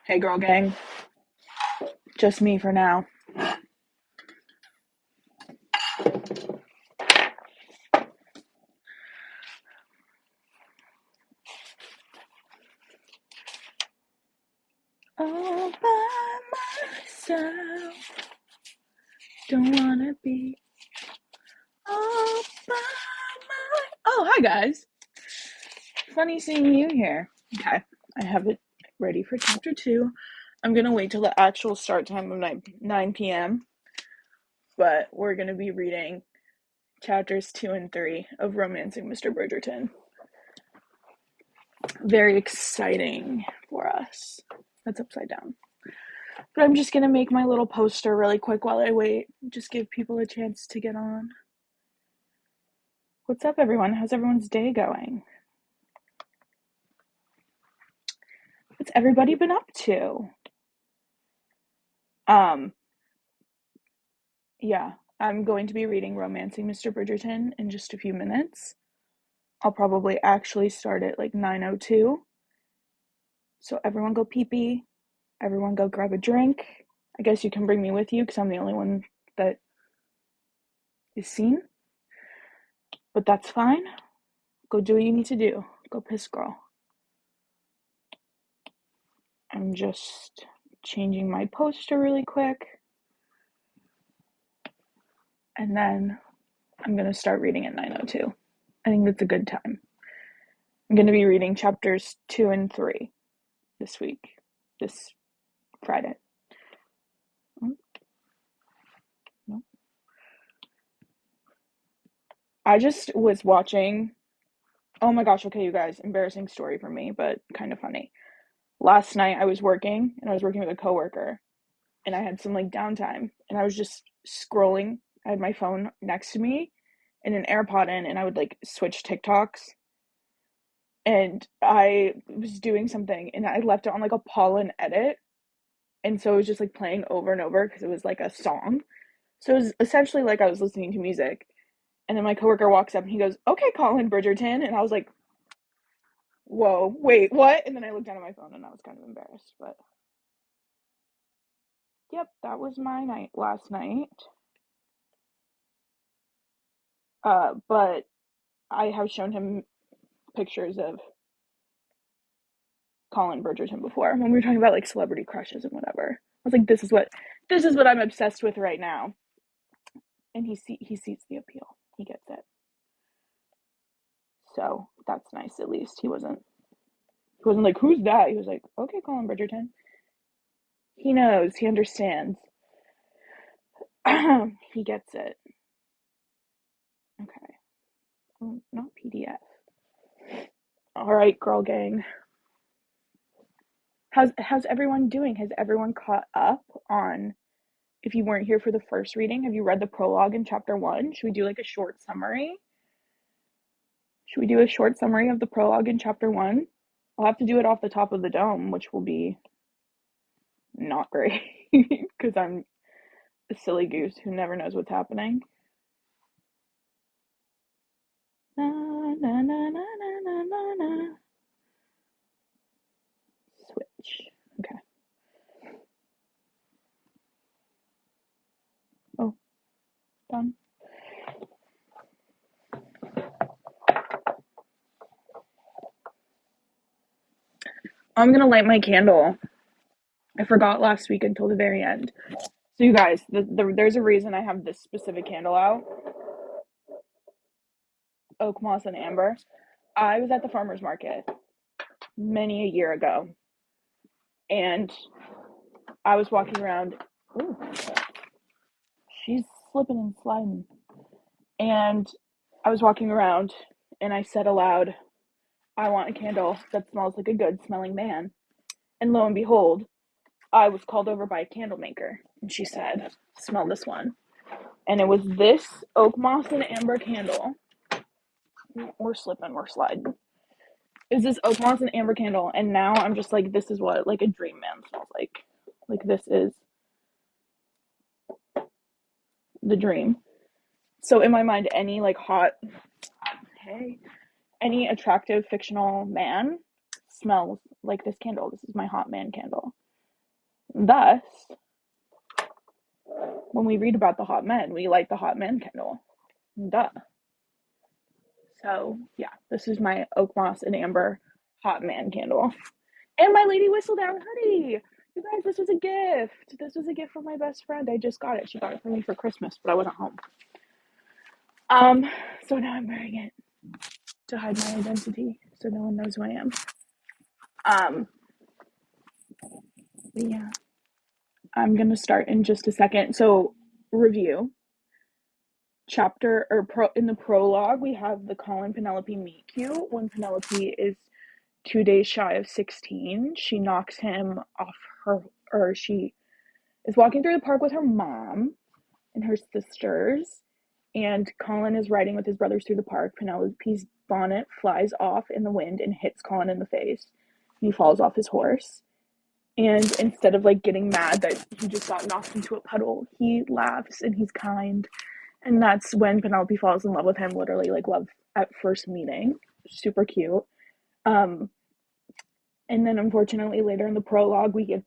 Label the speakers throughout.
Speaker 1: Hey girl gang, just me for now. All by myself, don't wanna be all by my. Oh, hi guys. Funny seeing you here. Okay, I have it ready for chapter 2. I'm gonna wait till the actual start time of 9 p.m., but we're gonna be reading chapters 2 and 3 of Romancing Mr. Bridgerton. Very exciting for us. That's upside down. But I'm just gonna make my little poster really quick while I wait. Just give people a chance to get on. What's up, everyone? How's everyone's day going? What's everybody been up to? Yeah, I'm going to be reading Romancing Mr. Bridgerton in just a few minutes. I'll probably actually start at like 9:02. So everyone go pee-pee. Everyone go grab a drink. I guess you can bring me with you because I'm the only one that is seen. But that's fine. Go do what you need to do. Go piss, girl. I'm just changing my poster really quick. And then I'm going to start reading at 9:02. I think that's a good time. I'm going to be reading chapters 2 and 3 this week, this Friday. No. I just was watching. Oh my gosh, okay, you guys, embarrassing story for me, but kind of funny. Last night I was working and I was working with a coworker and I had some like downtime and I was just scrolling. I had my phone next to me and an AirPod in and I would like switch TikToks and I was doing something and I left it on like a pollen edit. And so it was just like playing over and over because it was like a song. So it was essentially like I was listening to music. And then my coworker walks up and he goes, "Okay, Colin Bridgerton." And I was like, "Whoa, wait, what?" And then I looked down at my phone and I was kind of embarrassed. But yep, that was my night last night. But I have shown him pictures of Colin Bridgerton before when we were talking about like celebrity crushes and whatever. I was like, this is what I'm obsessed with right now. And he sees the appeal. He gets it. So that's nice. At least he wasn't like, "Who's that?" He was like, "Okay, Colin Bridgerton." He knows. He understands. He gets it. Okay. Oh, not PDF. All right, girl gang. How's everyone doing? Has everyone caught up on? If you weren't here for the first reading, have you read the prologue in chapter 1? Should we do like a short summary? Should we do a short summary of the prologue in chapter 1? I'll have to do it off the top of the dome, which will be not great because I'm a silly goose who never knows what's happening. Na, na, na, na, na, na, na. Switch. Okay. Oh, done. I'm gonna light my candle. I forgot last week until the very end. So you guys, there's a reason I have this specific candle out. Oak moss and amber. I was at the farmer's market many a year ago, and I was walking around. Ooh, she's slipping and sliding. And I was walking around, and I said aloud, "I want a candle that smells like a good smelling man." And lo and behold, I was called over by a candle maker, and she said, "Smell this one." And it was this oak moss and amber candle. We're slipping, we're sliding. Is this oak moss and amber candle, and now I'm just like, this is what like a dream man smells like. Like this is the dream. So in my mind, any like hot, hey, any attractive fictional man smells like this candle. This is my hot man candle. Thus, when we read about the hot men, we light the hot man candle. Duh. So, yeah, this is my oak moss and amber hot man candle. And my Lady Whistledown hoodie. You guys, this was a gift. This was a gift from my best friend. I just got it. She got it for me for Christmas, but I wasn't home. So now I'm wearing it to hide my identity so no one knows who I am. Yeah. I'm gonna start in just a second. So, review. In the prologue, we have the Colin Penelope meet cute when Penelope is 2 days shy of 16. She knocks him off she is walking through the park with her mom and her sisters, and Colin is riding with his brothers through the park. Penelope's bonnet flies off in the wind and hits Colin in the face. He falls off his horse. And instead of like getting mad that he just got knocked into a puddle, he laughs and he's kind. And that's when Penelope falls in love with him, literally like love at first meeting. Super cute. And then unfortunately later in the prologue we get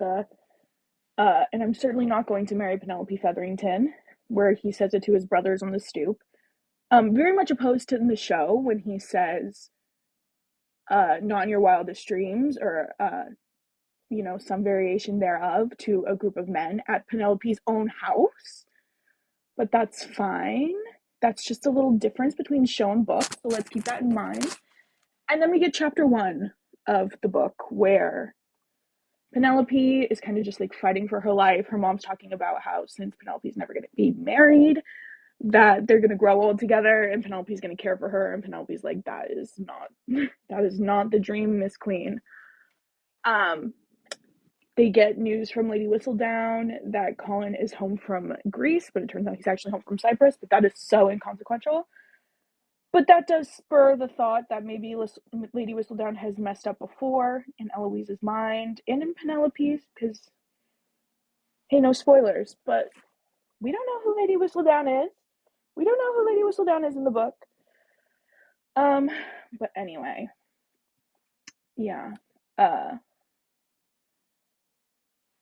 Speaker 1: and I'm certainly not going to marry Penelope Featherington, where he says it to his brothers on the stoop. Very much opposed to in the show when he says, not in your wildest dreams, or some variation thereof to a group of men at Penelope's own house. But that's fine. That's just a little difference between show and book, so let's keep that in mind. And then we get chapter 1 of the book, where Penelope is kind of just like fighting for her life. Her mom's talking about how since Penelope's never going to be married, that they're going to grow old together and Penelope's going to care for her. And Penelope's like, that is not the dream, Miss Queen. They get news from Lady Whistledown that Colin is home from Greece, but it turns out he's actually home from Cyprus, but that is so inconsequential. But that does spur the thought that maybe Lady Whistledown has messed up before in Eloise's mind and in Penelope's, because, hey, no spoilers, but we don't know who Lady Whistledown is. We don't know who Lady Whistledown is in the book. But anyway, yeah.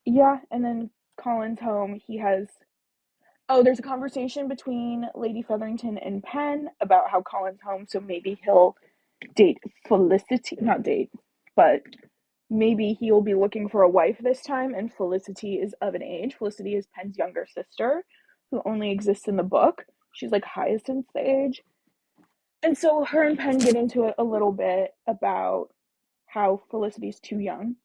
Speaker 1: Yeah, and then Colin's home. There's a conversation between Lady Featherington and Penn about how Colin's home, so maybe he'll date Felicity, not date, but maybe he'll be looking for a wife this time, and Felicity is of an age. Felicity is Penn's younger sister, who only exists in the book. She's like Hyacinth's age. And so her and Penn get into it a little bit about how Felicity's too young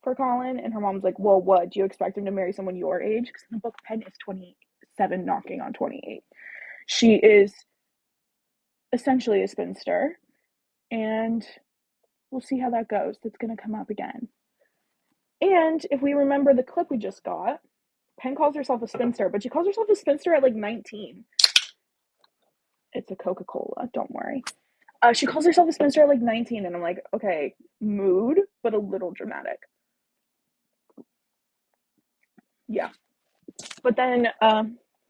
Speaker 1: for Colin, and her mom's like, well, what, do you expect him to marry someone your age? Because in the book, Penn is 27 knocking on 28. She is essentially a spinster, and we'll see how that goes. That's going to come up again. And if we remember the clip we just got, Penn calls herself a spinster, but she calls herself a spinster at like 19. It's a Coca-Cola, don't worry. She calls herself a spinster at like 19, and I'm like, okay, mood, but a little dramatic. Yeah. But then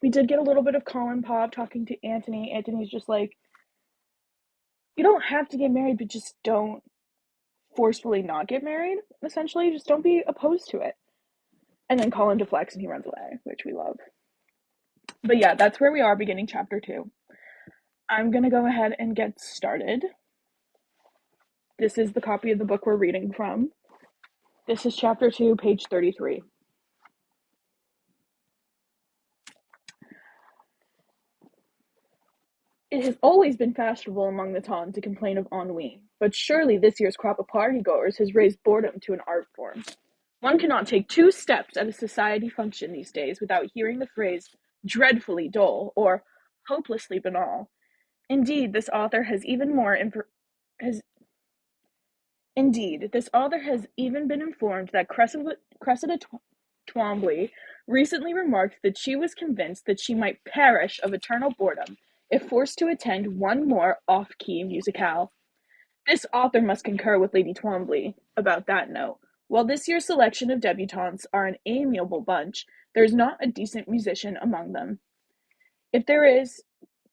Speaker 1: we did get a little bit of Colin Pop talking to Anthony. Anthony's just like, you don't have to get married, but just don't forcefully not get married, essentially. Just don't be opposed to it. And then Colin deflects and he runs away, which we love. But yeah, that's where we are beginning chapter 2. I'm going to go ahead and get started. This is the copy of the book we're reading from. This is chapter 2, page 33. It has always been fashionable among the Ton to complain of ennui, but surely this year's crop of party-goers has raised boredom to an art form. One cannot take 2 steps at a society function these days without hearing the phrase dreadfully dull or hopelessly banal. Indeed, this author has even been informed that Cressida Twombly recently remarked that she was convinced that she might perish of eternal boredom if forced to attend one more off-key musicale. This author must concur with Lady Twombly about that note. While this year's selection of debutantes are an amiable bunch, there is not a decent musician among them. If there is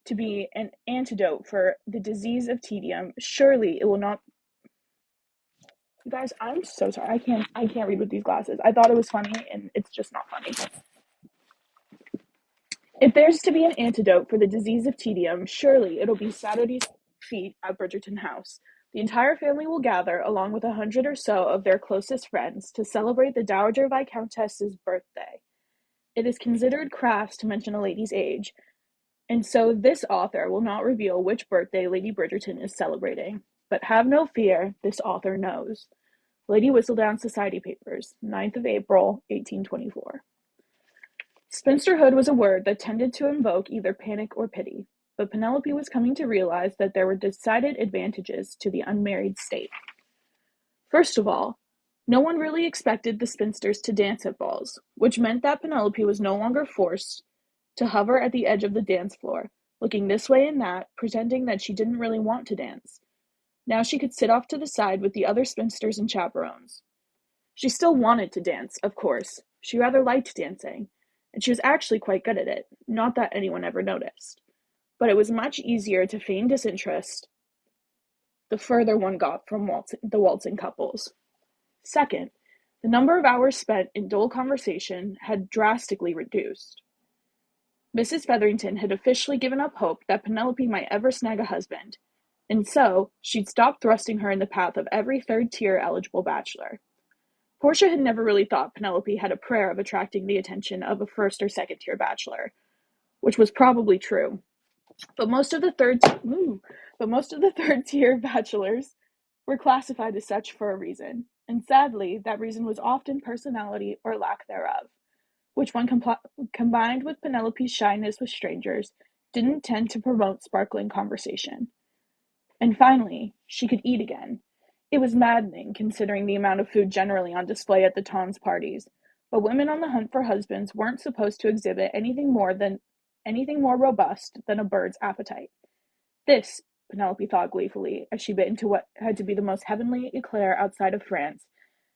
Speaker 1: to be an antidote for the disease of tedium, surely it will not You guys, I'm so sorry. I can't read with these glasses. I thought it was funny, and it's just not funny. If there's to be an antidote for the disease of tedium, surely it'll be Saturday's feet at Bridgerton House. The entire family will gather, along with 100 or so of their closest friends, to celebrate the Dowager Viscountess's birthday. It is considered crass to mention a lady's age, and so this author will not reveal which birthday Lady Bridgerton is celebrating. But have no fear, this author knows. Lady Whistledown Society Papers, 9th of April, 1824. Spinsterhood was a word that tended to invoke either panic or pity, but Penelope was coming to realize that there were decided advantages to the unmarried state. First of all, no one really expected the spinsters to dance at balls, which meant that Penelope was no longer forced to hover at the edge of the dance floor, looking this way and that, pretending that she didn't really want to dance. Now she could sit off to the side with the other spinsters and chaperones. She still wanted to dance, of course. She rather liked dancing, and she was actually quite good at it, not that anyone ever noticed. But it was much easier to feign disinterest the further one got from the waltzing couples. Second, the number of hours spent in dull conversation had drastically reduced. Mrs. Featherington had officially given up hope that Penelope might ever snag a husband, and so she'd stopped thrusting her in the path of every third-tier eligible bachelor. Portia had never really thought Penelope had a prayer of attracting the attention of a first or second-tier bachelor, which was probably true. But most of the third-tier bachelors were classified as such for a reason, and sadly, that reason was often personality or lack thereof, which when combined with Penelope's shyness with strangers, didn't tend to promote sparkling conversation. And finally, she could eat again. It was maddening, considering the amount of food generally on display at the Tons parties, but women on the hunt for husbands weren't supposed to exhibit anything more robust than a bird's appetite. This, Penelope thought gleefully, as she bit into what had to be the most heavenly eclair outside of France,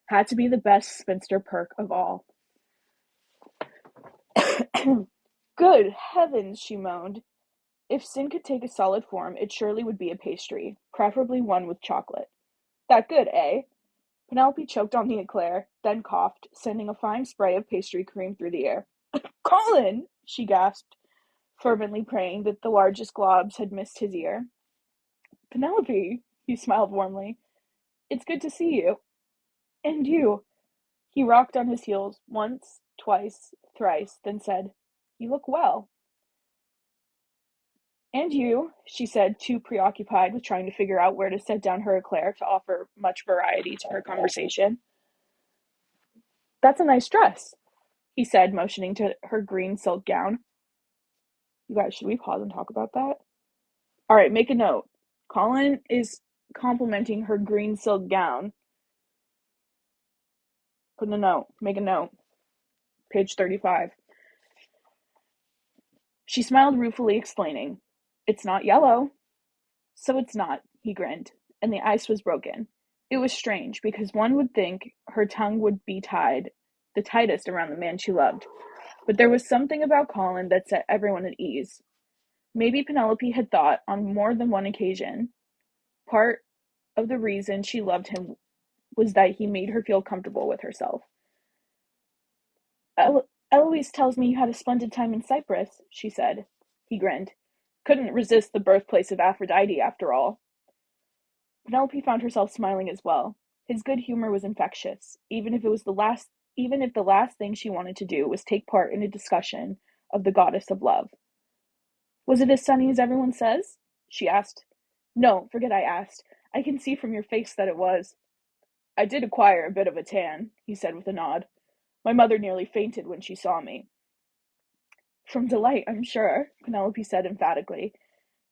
Speaker 1: had to be the best spinster perk of all. Good heavens, she moaned. If sin could take a solid form, it surely would be a pastry, preferably one with chocolate. That good, eh? Penelope choked on the eclair, then coughed, sending a fine spray of pastry cream through the air. Colin! She gasped, fervently praying that the largest globs had missed his ear. Penelope, he smiled warmly. It's good to see you. And you. He rocked on his heels once, twice, thrice, then said, You look well. And you, she said, too preoccupied with trying to figure out where to set down her eclair to offer much variety to her conversation. That's a nice dress, he said, motioning to her green silk gown. You guys, should we pause and talk about that? All right, make a note. Colin is complimenting her green silk gown. Put in a note. Make a note. Page 35. She smiled ruefully, explaining, It's not yellow. So it's not, he grinned, and the ice was broken. It was strange, because one would think her tongue would be tied, the tightest around the man she loved. But there was something about Colin that set everyone at ease. Maybe Penelope had thought, on more than one occasion, part of the reason she loved him was that he made her feel comfortable with herself. Eloise tells me you had a splendid time in Cyprus, she said. He grinned. Couldn't resist the birthplace of Aphrodite, after all. Penelope found herself smiling as well. His good humor was infectious, even if the last thing she wanted to do was take part in a discussion of the goddess of love. Was it as sunny as everyone says? She asked. No, forget I asked. I can see from your face that it was. I did acquire a bit of a tan, he said with a nod. My mother nearly fainted when she saw me. From delight, I'm sure, Penelope said emphatically.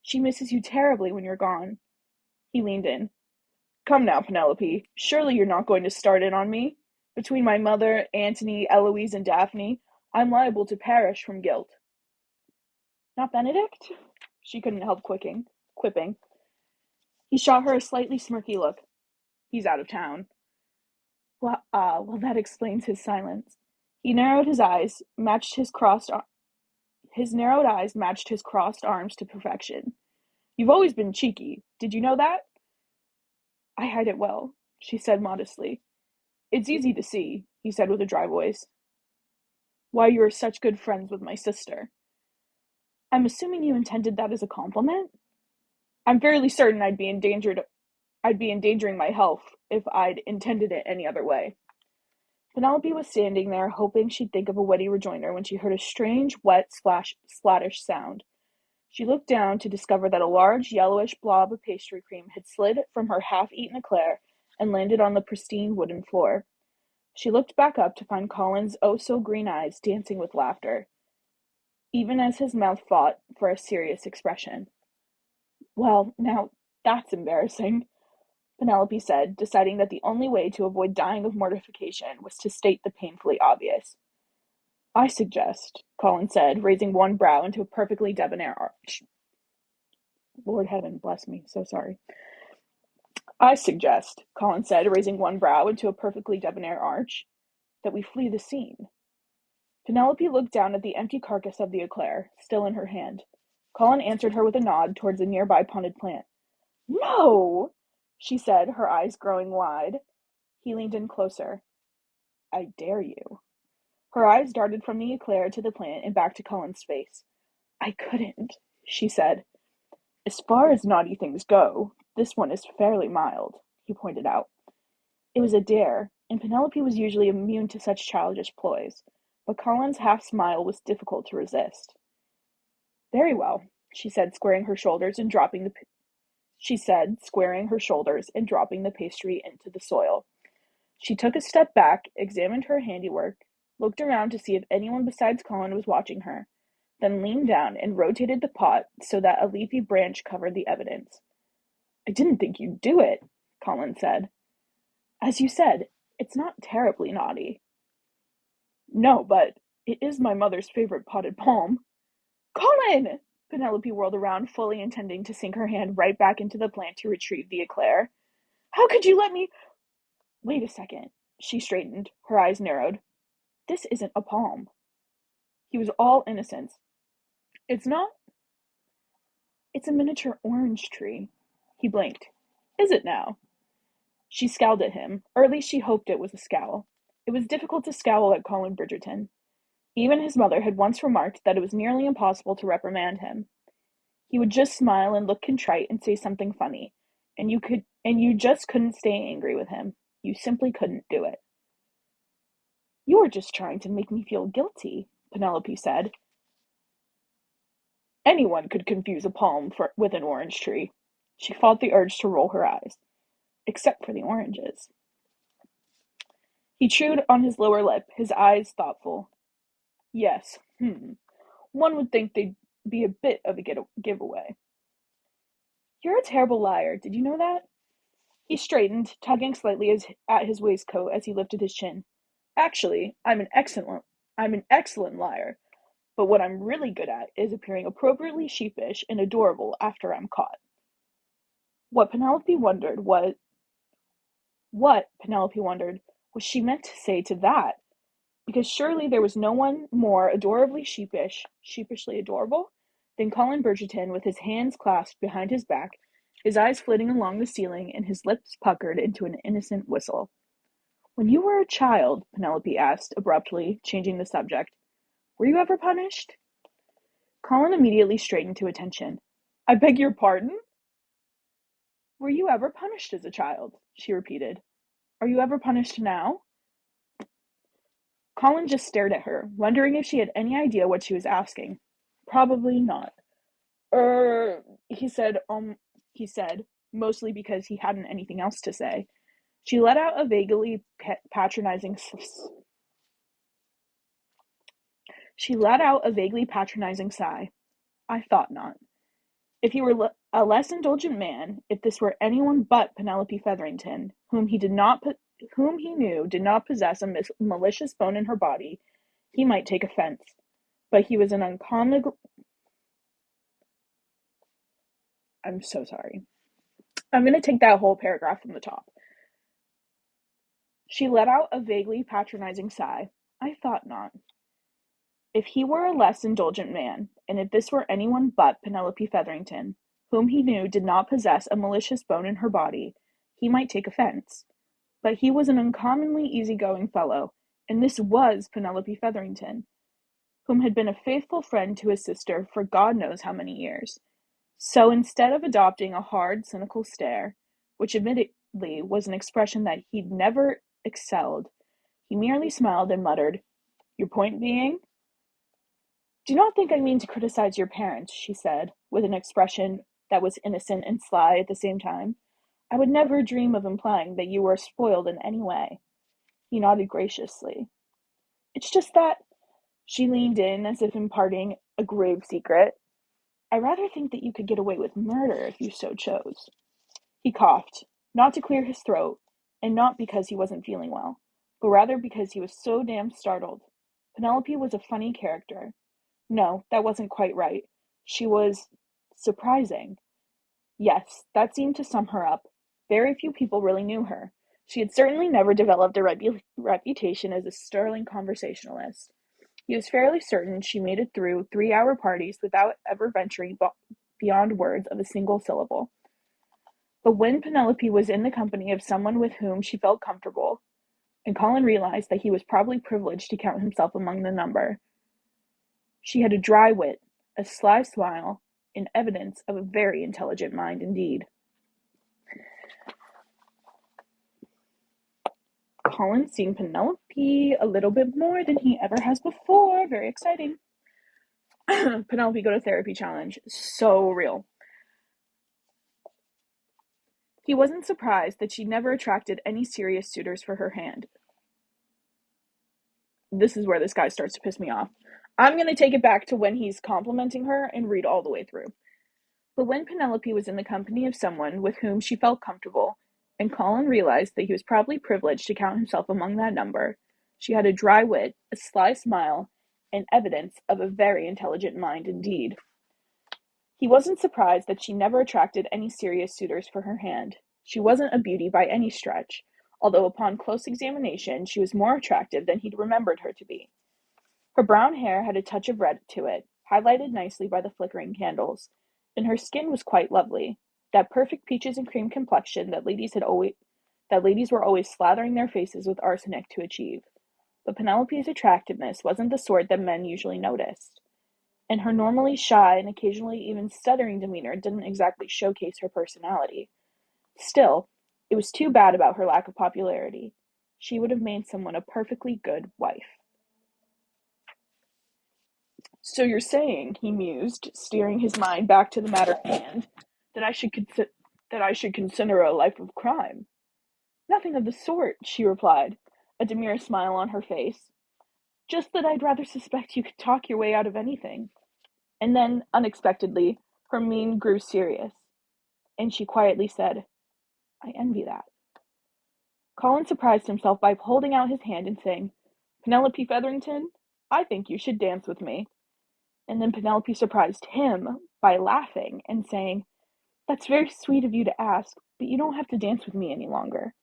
Speaker 1: She misses you terribly when you're gone. He leaned in. Come now, Penelope. Surely you're not going to start in on me? Between my mother, Antony, Eloise, and Daphne, I'm liable to perish from guilt. Not Benedict? She couldn't help quipping. He shot her a slightly smirky look. He's out of town. Well, that explains his silence. He narrowed his eyes, his narrowed eyes matched his crossed arms to perfection. You've always been cheeky. Did you know that? I hide it well. she said modestly. It's easy to see, he said with a dry voice, why you are such good friends with my sister. I'm assuming you intended that as a compliment? I'm fairly certain I'd be endangering my health if I'd intended it any other way. Penelope was standing there, hoping she'd think of a witty rejoinder when she heard a strange, wet, splattish sound. She looked down to discover that a large, yellowish blob of pastry cream had slid from her half-eaten eclair and landed on the pristine wooden floor. She looked back up to find Colin's oh-so-green eyes dancing with laughter, even as his mouth fought for a serious expression. Well, now, that's embarrassing, Penelope said, deciding that the only way to avoid dying of mortification was to state the painfully obvious. I suggest, Colin said, raising one brow into a perfectly debonair arch. Lord heaven, bless me, so sorry. I suggest, Colin said, raising one brow into a perfectly debonair arch, that we flee the scene. Penelope looked down at the empty carcass of the eclair, still in her hand. Colin answered her with a nod towards a nearby potted plant. No! She said, her eyes growing wide. He leaned in closer. I dare you. Her eyes darted from the eclair to the plant and back to Colin's face. I couldn't, she said. As far as naughty things go, this one is fairly mild, he pointed out. It was a dare, and Penelope was usually immune to such childish ploys, but Colin's half-smile was difficult to resist. Very well, she said, squaring her shoulders and dropping the pastry into the soil. She took a step back, examined her handiwork, looked around to see if anyone besides Colin was watching her, then leaned down and rotated the pot so that a leafy branch covered the evidence. I didn't think you'd do it, Colin said. As you said, it's not terribly naughty. No, but it is my mother's favorite potted palm. Colin! Penelope whirled around, fully intending to sink her hand right back into the plant to retrieve the eclair. How could you let me... Wait a second. She straightened, her eyes narrowed. This isn't a palm. He was all innocence. It's not? It's a miniature orange tree. He blinked. Is it now? She scowled at him, or at least she hoped it was a scowl. It was difficult to scowl at Colin Bridgerton. Even his mother had once remarked that it was nearly impossible to reprimand him. He would just smile and look contrite and say something funny, and you just couldn't stay angry with him. You simply couldn't do it. You were just trying to make me feel guilty, Penelope said. Anyone could confuse a palm with an orange tree. She fought the urge to roll her eyes. Except for the oranges. He chewed on his lower lip, his eyes thoughtful. Yes, one would think they'd be a bit of a giveaway. You're a terrible liar, did you know that? He straightened, tugging slightly at his waistcoat as he lifted his chin. Actually, I'm an excellent liar, but what I'm really good at is appearing appropriately sheepish and adorable after I'm caught. What Penelope wondered was she meant to say to that, because surely there was no one more sheepishly adorable, than Colin Bridgerton with his hands clasped behind his back, his eyes flitting along the ceiling and his lips puckered into an innocent whistle. When you were a child, Penelope asked, abruptly, changing the subject, were you ever punished? Colin immediately straightened to attention. I beg your pardon? Were you ever punished as a child? She repeated. Are you ever punished now? Colin just stared at her, wondering if she had any idea what she was asking. Probably not. He said, mostly because he hadn't anything else to say. She let out a vaguely patronizing sigh. I thought not. If he were a less indulgent man, if this were anyone but Penelope Featherington, whom he knew did not possess a malicious bone in her body, he might take offense. But he was an uncommonly... I'm so sorry. I'm going to take that whole paragraph from the top. She let out a vaguely patronizing sigh. I thought not. If he were a less indulgent man, and if this were anyone but Penelope Featherington, whom he knew did not possess a malicious bone in her body, he might take offense. But he was an uncommonly easy-going fellow, and this was Penelope Featherington, whom had been a faithful friend to his sister for God knows how many years. So instead of adopting a hard, cynical stare, which admittedly was an expression that he'd never excelled, he merely smiled and muttered, "Your point being?" "Do not think I mean to criticize your parents," she said, with an expression that was innocent and sly at the same time. "I would never dream of implying that you were spoiled in any way." He nodded graciously. "It's just that—" She leaned in as if imparting a grave secret. "I rather think that you could get away with murder if you so chose." He coughed, not to clear his throat, and not because he wasn't feeling well, but rather because he was so damn startled. Penelope was a funny character. No, that wasn't quite right. She was surprising. Yes, that seemed to sum her up. Very few people really knew her. She had certainly never developed a reputation as a sterling conversationalist. He was fairly certain she made it through 3-hour parties without ever venturing beyond words of a single syllable. But when Penelope was in the company of someone with whom she felt comfortable, and Colin realized that he was probably privileged to count himself among the number, she had a dry wit, a sly smile, and evidence of a very intelligent mind indeed. Colin's seeing Penelope a little bit more than he ever has before. Very exciting. Penelope Go to Therapy Challenge. So real. He wasn't surprised that she never attracted any serious suitors for her hand. This is where this guy starts to piss me off. I'm going to take it back to when he's complimenting her and read all the way through. But when Penelope was in the company of someone with whom she felt comfortable, and Colin realized that he was probably privileged to count himself among that number, she had a dry wit, a sly smile, and evidence of a very intelligent mind indeed. He wasn't surprised that she never attracted any serious suitors for her hand. She wasn't a beauty by any stretch, although upon close examination she was more attractive than he'd remembered her to be. Her brown hair had a touch of red to it, highlighted nicely by the flickering candles, and her skin was quite lovely, that perfect peaches and cream complexion that ladies were always slathering their faces with arsenic to achieve. But Penelope's attractiveness wasn't the sort that men usually noticed, and her normally shy and occasionally even stuttering demeanor didn't exactly showcase her personality. Still, it was too bad about her lack of popularity. She would have made someone a perfectly good wife. "So you're saying," he mused, steering his mind back to the matter at hand, "that I should consider a life of crime?" "Nothing of the sort," she replied, a demure smile on her face. "Just that I'd rather suspect you could talk your way out of anything." And then, unexpectedly, her mien grew serious, and she quietly said, "I envy that." Colin surprised himself by holding out his hand and saying, "Penelope Featherington, I think you should dance with me." And then Penelope surprised him by laughing and saying, "That's very sweet of you to ask, but you don't have to dance with me any longer."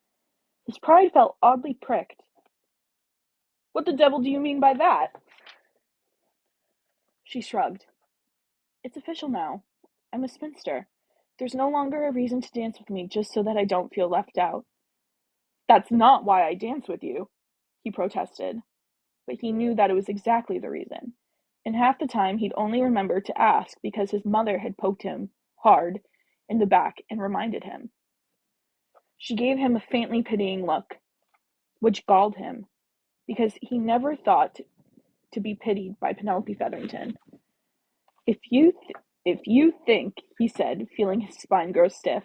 Speaker 1: His pride felt oddly pricked. "What the devil do you mean by that?" She shrugged. "It's official now. I'm a spinster. There's no longer a reason to dance with me just so that I don't feel left out." "That's not why I dance with you," he protested, but he knew that it was exactly the reason, and half the time he'd only remembered to ask because his mother had poked him, hard, in the back and reminded him. She gave him a faintly pitying look, which galled him, because he never thought to be pitied by Penelope Featherington. If you think," he said, feeling his spine grow stiff,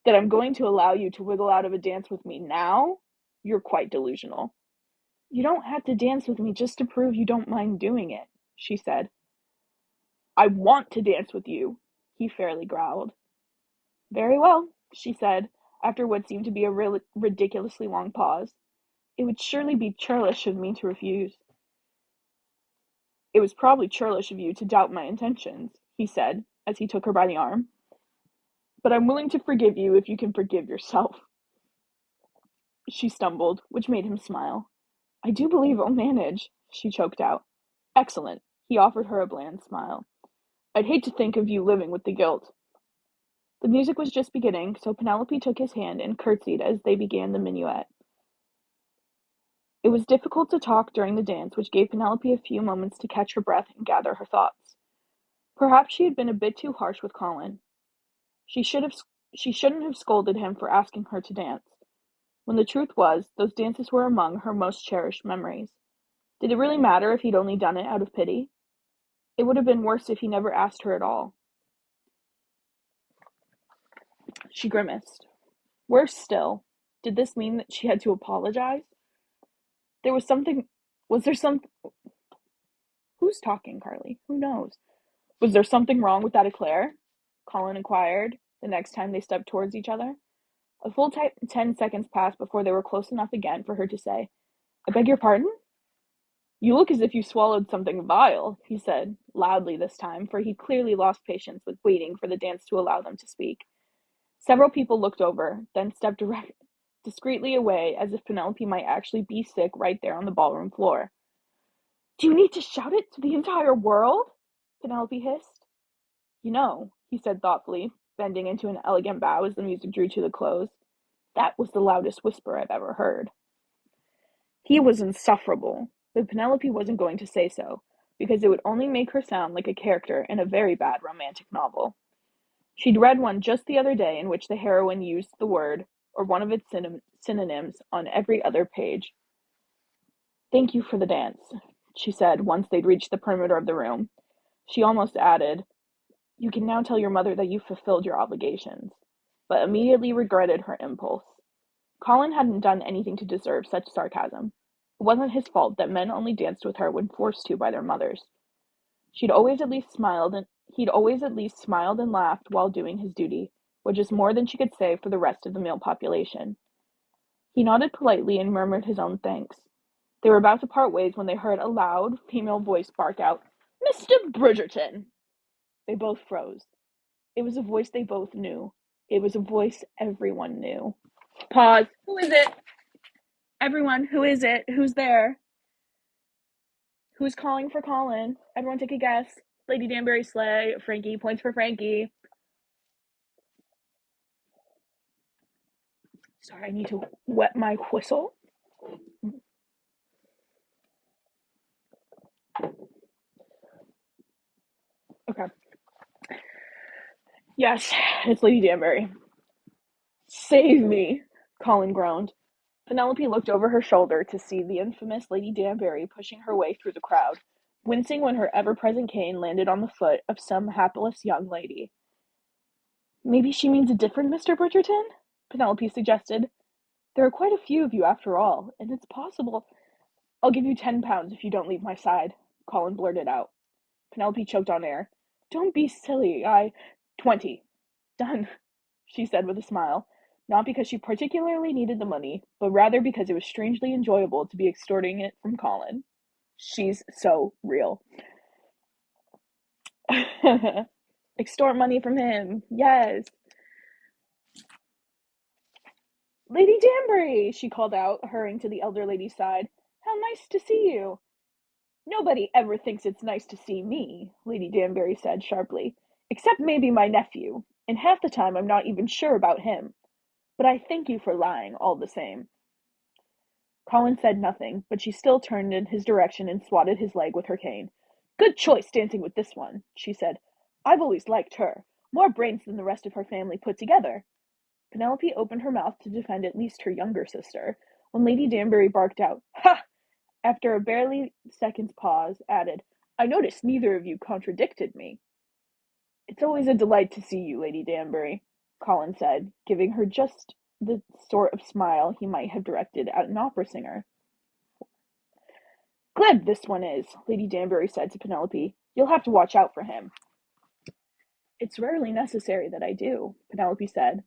Speaker 1: "that I'm going to allow you to wiggle out of a dance with me now, you're quite delusional." "You don't have to dance with me just to prove you don't mind doing it," she said. "I want to dance with you," he fairly growled. "Very well," she said, after what seemed to be a ridiculously long pause. "It would surely be churlish of me to refuse." "It was probably churlish of you to doubt my intentions," he said, as he took her by the arm. "But I'm willing to forgive you if you can forgive yourself." She stumbled, which made him smile. "I do believe I'll manage," she choked out. "Excellent," he offered her a bland smile. "I'd hate to think of you living with the guilt." The music was just beginning, so Penelope took his hand and curtsied as they began the minuet. It was difficult to talk during the dance, which gave Penelope a few moments to catch her breath and gather her thoughts. Perhaps she had been a bit too harsh with Colin. She should have she shouldn't have scolded him for asking her to dance, when the truth was, those dances were among her most cherished memories. Did it really matter if he'd only done it out of pity? It would have been worse if he never asked her at all. She grimaced. Worse still, did this mean that she had to apologize? There was something. Was there some. Who's talking, Carly? Who knows? Was there something wrong with that eclair? Colin inquired, the next time they stepped towards each other. A full 10 seconds passed before they were close enough again for her to say, I beg your pardon? You look as if you swallowed something vile, he said, loudly this time, for he'd clearly lost patience with waiting for the dance to allow them to speak. Several people looked over, then stepped discreetly away as if Penelope might actually be sick right there on the ballroom floor. Do you need to shout it to the entire world? Penelope hissed. You know, he said thoughtfully, bending into an elegant bow as the music drew to the close. That was the loudest whisper I've ever heard. He was insufferable, but Penelope wasn't going to say so, because it would only make her sound like a character in a very bad romantic novel. She'd read one just the other day in which the heroine used the word, or one of its synonyms, on every other page. Thank you for the dance, she said once they'd reached the perimeter of the room. She almost added, You can now tell your mother that you've fulfilled your obligations, but immediately regretted her impulse. Colin hadn't done anything to deserve such sarcasm. It wasn't his fault that men only danced with her when forced to by their mothers. He'd always at least smiled and laughed while doing his duty, which is more than she could say for the rest of the male population. He nodded politely and murmured his own thanks. They were about to part ways when they heard a loud female voice bark out, Mr. Bridgerton! They both froze. It was a voice they both knew. It was a voice everyone knew. Pause. Who is it? Everyone, who is it? Who's there? Who's calling for Colin? Everyone take a guess. Lady Danbury Slay. Frankie. Points for Frankie. Sorry, I need to wet my whistle. Okay. Yes, it's Lady Danbury. Save me, Colin groaned. Penelope looked over her shoulder to see the infamous Lady Danbury pushing her way through the crowd, wincing when her ever-present cane landed on the foot of some hapless young lady. Maybe she means a different Mr. Bridgerton? Penelope suggested. There are quite a few of you after all, and it's possible. I'll give you £10 if you don't leave my side, Colin blurted out. Penelope choked on air. Don't be silly, 20. Done, she said with a smile, not because she particularly needed the money, but rather because it was strangely enjoyable to be extorting it from Colin. She's so real. Extort money from him, yes. Lady Danbury, she called out, hurrying to the elder lady's side. How nice to see you. Nobody ever thinks it's nice to see me, Lady Danbury said sharply, except maybe my nephew, and half the time I'm not even sure about him. But I thank you for lying, all the same. Colin said nothing, but she still turned in his direction and swatted his leg with her cane. Good choice dancing with this one, she said. I've always liked her. More brains than the rest of her family put together. Penelope opened her mouth to defend at least her younger sister, when Lady Danbury barked out, Ha! After a barely second's pause, added, I noticed neither of you contradicted me. It's always a delight to see you, Lady Danbury, Colin said, giving her just the sort of smile he might have directed at an opera singer. Glib this one is, Lady Danbury said to Penelope. You'll have to watch out for him. It's rarely necessary that I do, Penelope said,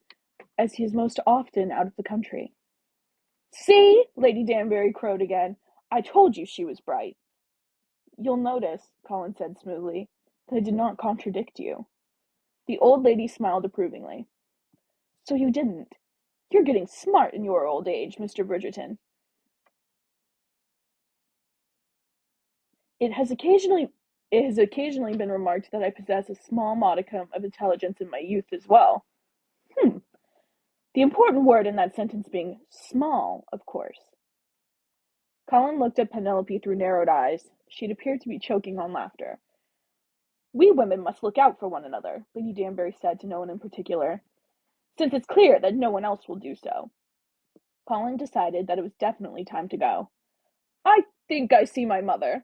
Speaker 1: as he is most often out of the country. See, Lady Danbury crowed again. I told you she was bright. You'll notice, Colin said smoothly, that I did not contradict you. The old lady smiled approvingly. So you didn't. You're getting smart in your old age, Mr. Bridgerton. It has occasionally been remarked that I possess a small modicum of intelligence in my youth as well. The important word in that sentence being small, of course. Colin looked at Penelope through narrowed eyes. She'd appeared to be choking on laughter. We women must look out for one another, Lady Danbury said to no one in particular, since it's clear that no one else will do so. Colin decided that it was definitely time to go. I think I see my mother.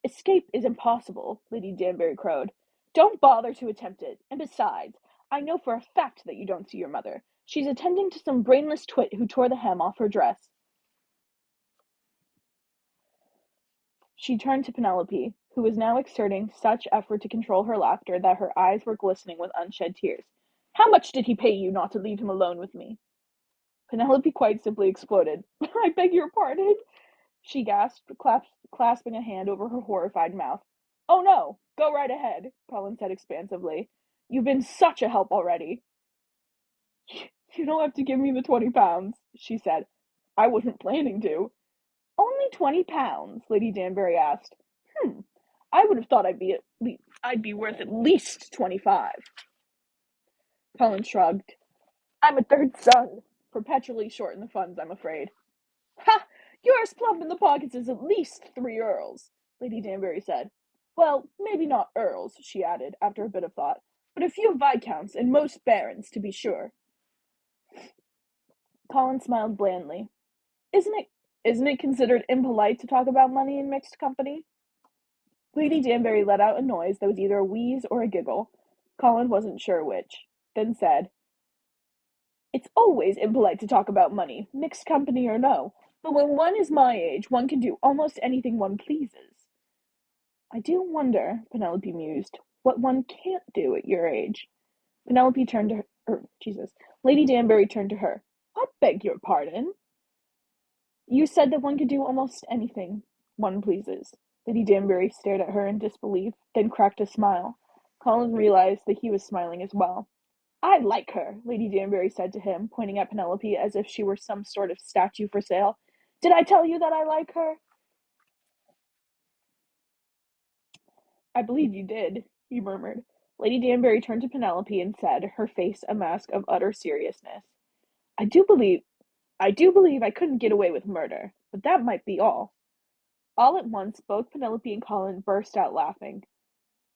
Speaker 1: Escape is impossible, Lady Danbury crowed. Don't bother to attempt it, and besides, I know for a fact that you don't see your mother. She's attending to some brainless twit who tore the hem off her dress. She turned to Penelope, who was now exerting such effort to control her laughter that her eyes were glistening with unshed tears. How much did he pay you not to leave him alone with me? Penelope quite simply exploded. I beg your pardon, she gasped, clasping a hand over her horrified mouth. Oh no, go right ahead, Colin said expansively. You've been such a help already. You don't have to give me the £20, she said. I wasn't planning to. Only £20? Lady Danbury asked. I would have thought I'd be worth at least 25. Colin shrugged. I'm a third son. Perpetually short in the funds, I'm afraid. Ha! Yours plump in the pockets is at least 3 earls, Lady Danbury said. Well, maybe not earls, she added, after a bit of thought, but a few viscounts and most barons, to be sure. Colin smiled blandly. Isn't it considered impolite to talk about money in mixed company? Lady Danbury let out a noise that was either a wheeze or a giggle. Colin wasn't sure which, then said, It's always impolite to talk about money, mixed company or no, but when one is my age, one can do almost anything one pleases. I do wonder, Penelope mused, what one can't do at your age. Penelope turned to her, Lady Danbury turned to her. I beg your pardon? You said that one could do almost anything one pleases. Lady Danbury stared at her in disbelief, then cracked a smile. Colin realized that he was smiling as well. I like her, Lady Danbury said to him, pointing at Penelope as if she were some sort of statue for sale. Did I tell you that I like her? I believe you did, he murmured. Lady Danbury turned to Penelope and said, her face a mask of utter seriousness. I do believe I couldn't get away with murder, but that might be all. All at once, both Penelope and Colin burst out laughing.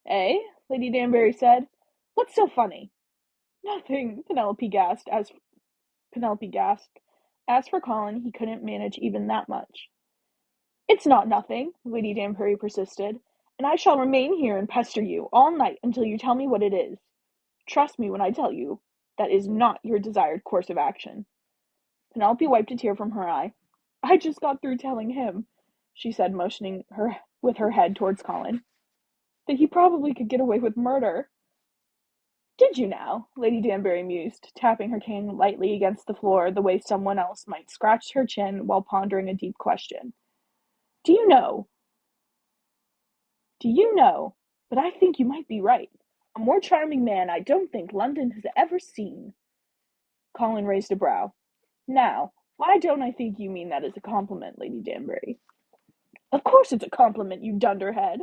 Speaker 1: Eh? Lady Danbury said. What's so funny? Nothing, Penelope gasped. As for Colin, he couldn't manage even that much. It's not nothing, Lady Danbury persisted, and I shall remain here and pester you all night until you tell me what it is. Trust me when I tell you that is not your desired course of action. Penelope wiped a tear from her eye. I just got through telling him, she said, motioning her with her head towards Colin, that he probably could get away with murder. Did you now? Lady Danbury mused, tapping her cane lightly against the floor the way someone else might scratch her chin while pondering a deep question. Do you know? But I think you might be right. A more charming man I don't think London has ever seen. Colin raised a brow. Now, why don't I think you mean that as a compliment, Lady Danbury? Of course it's a compliment, you dunderhead.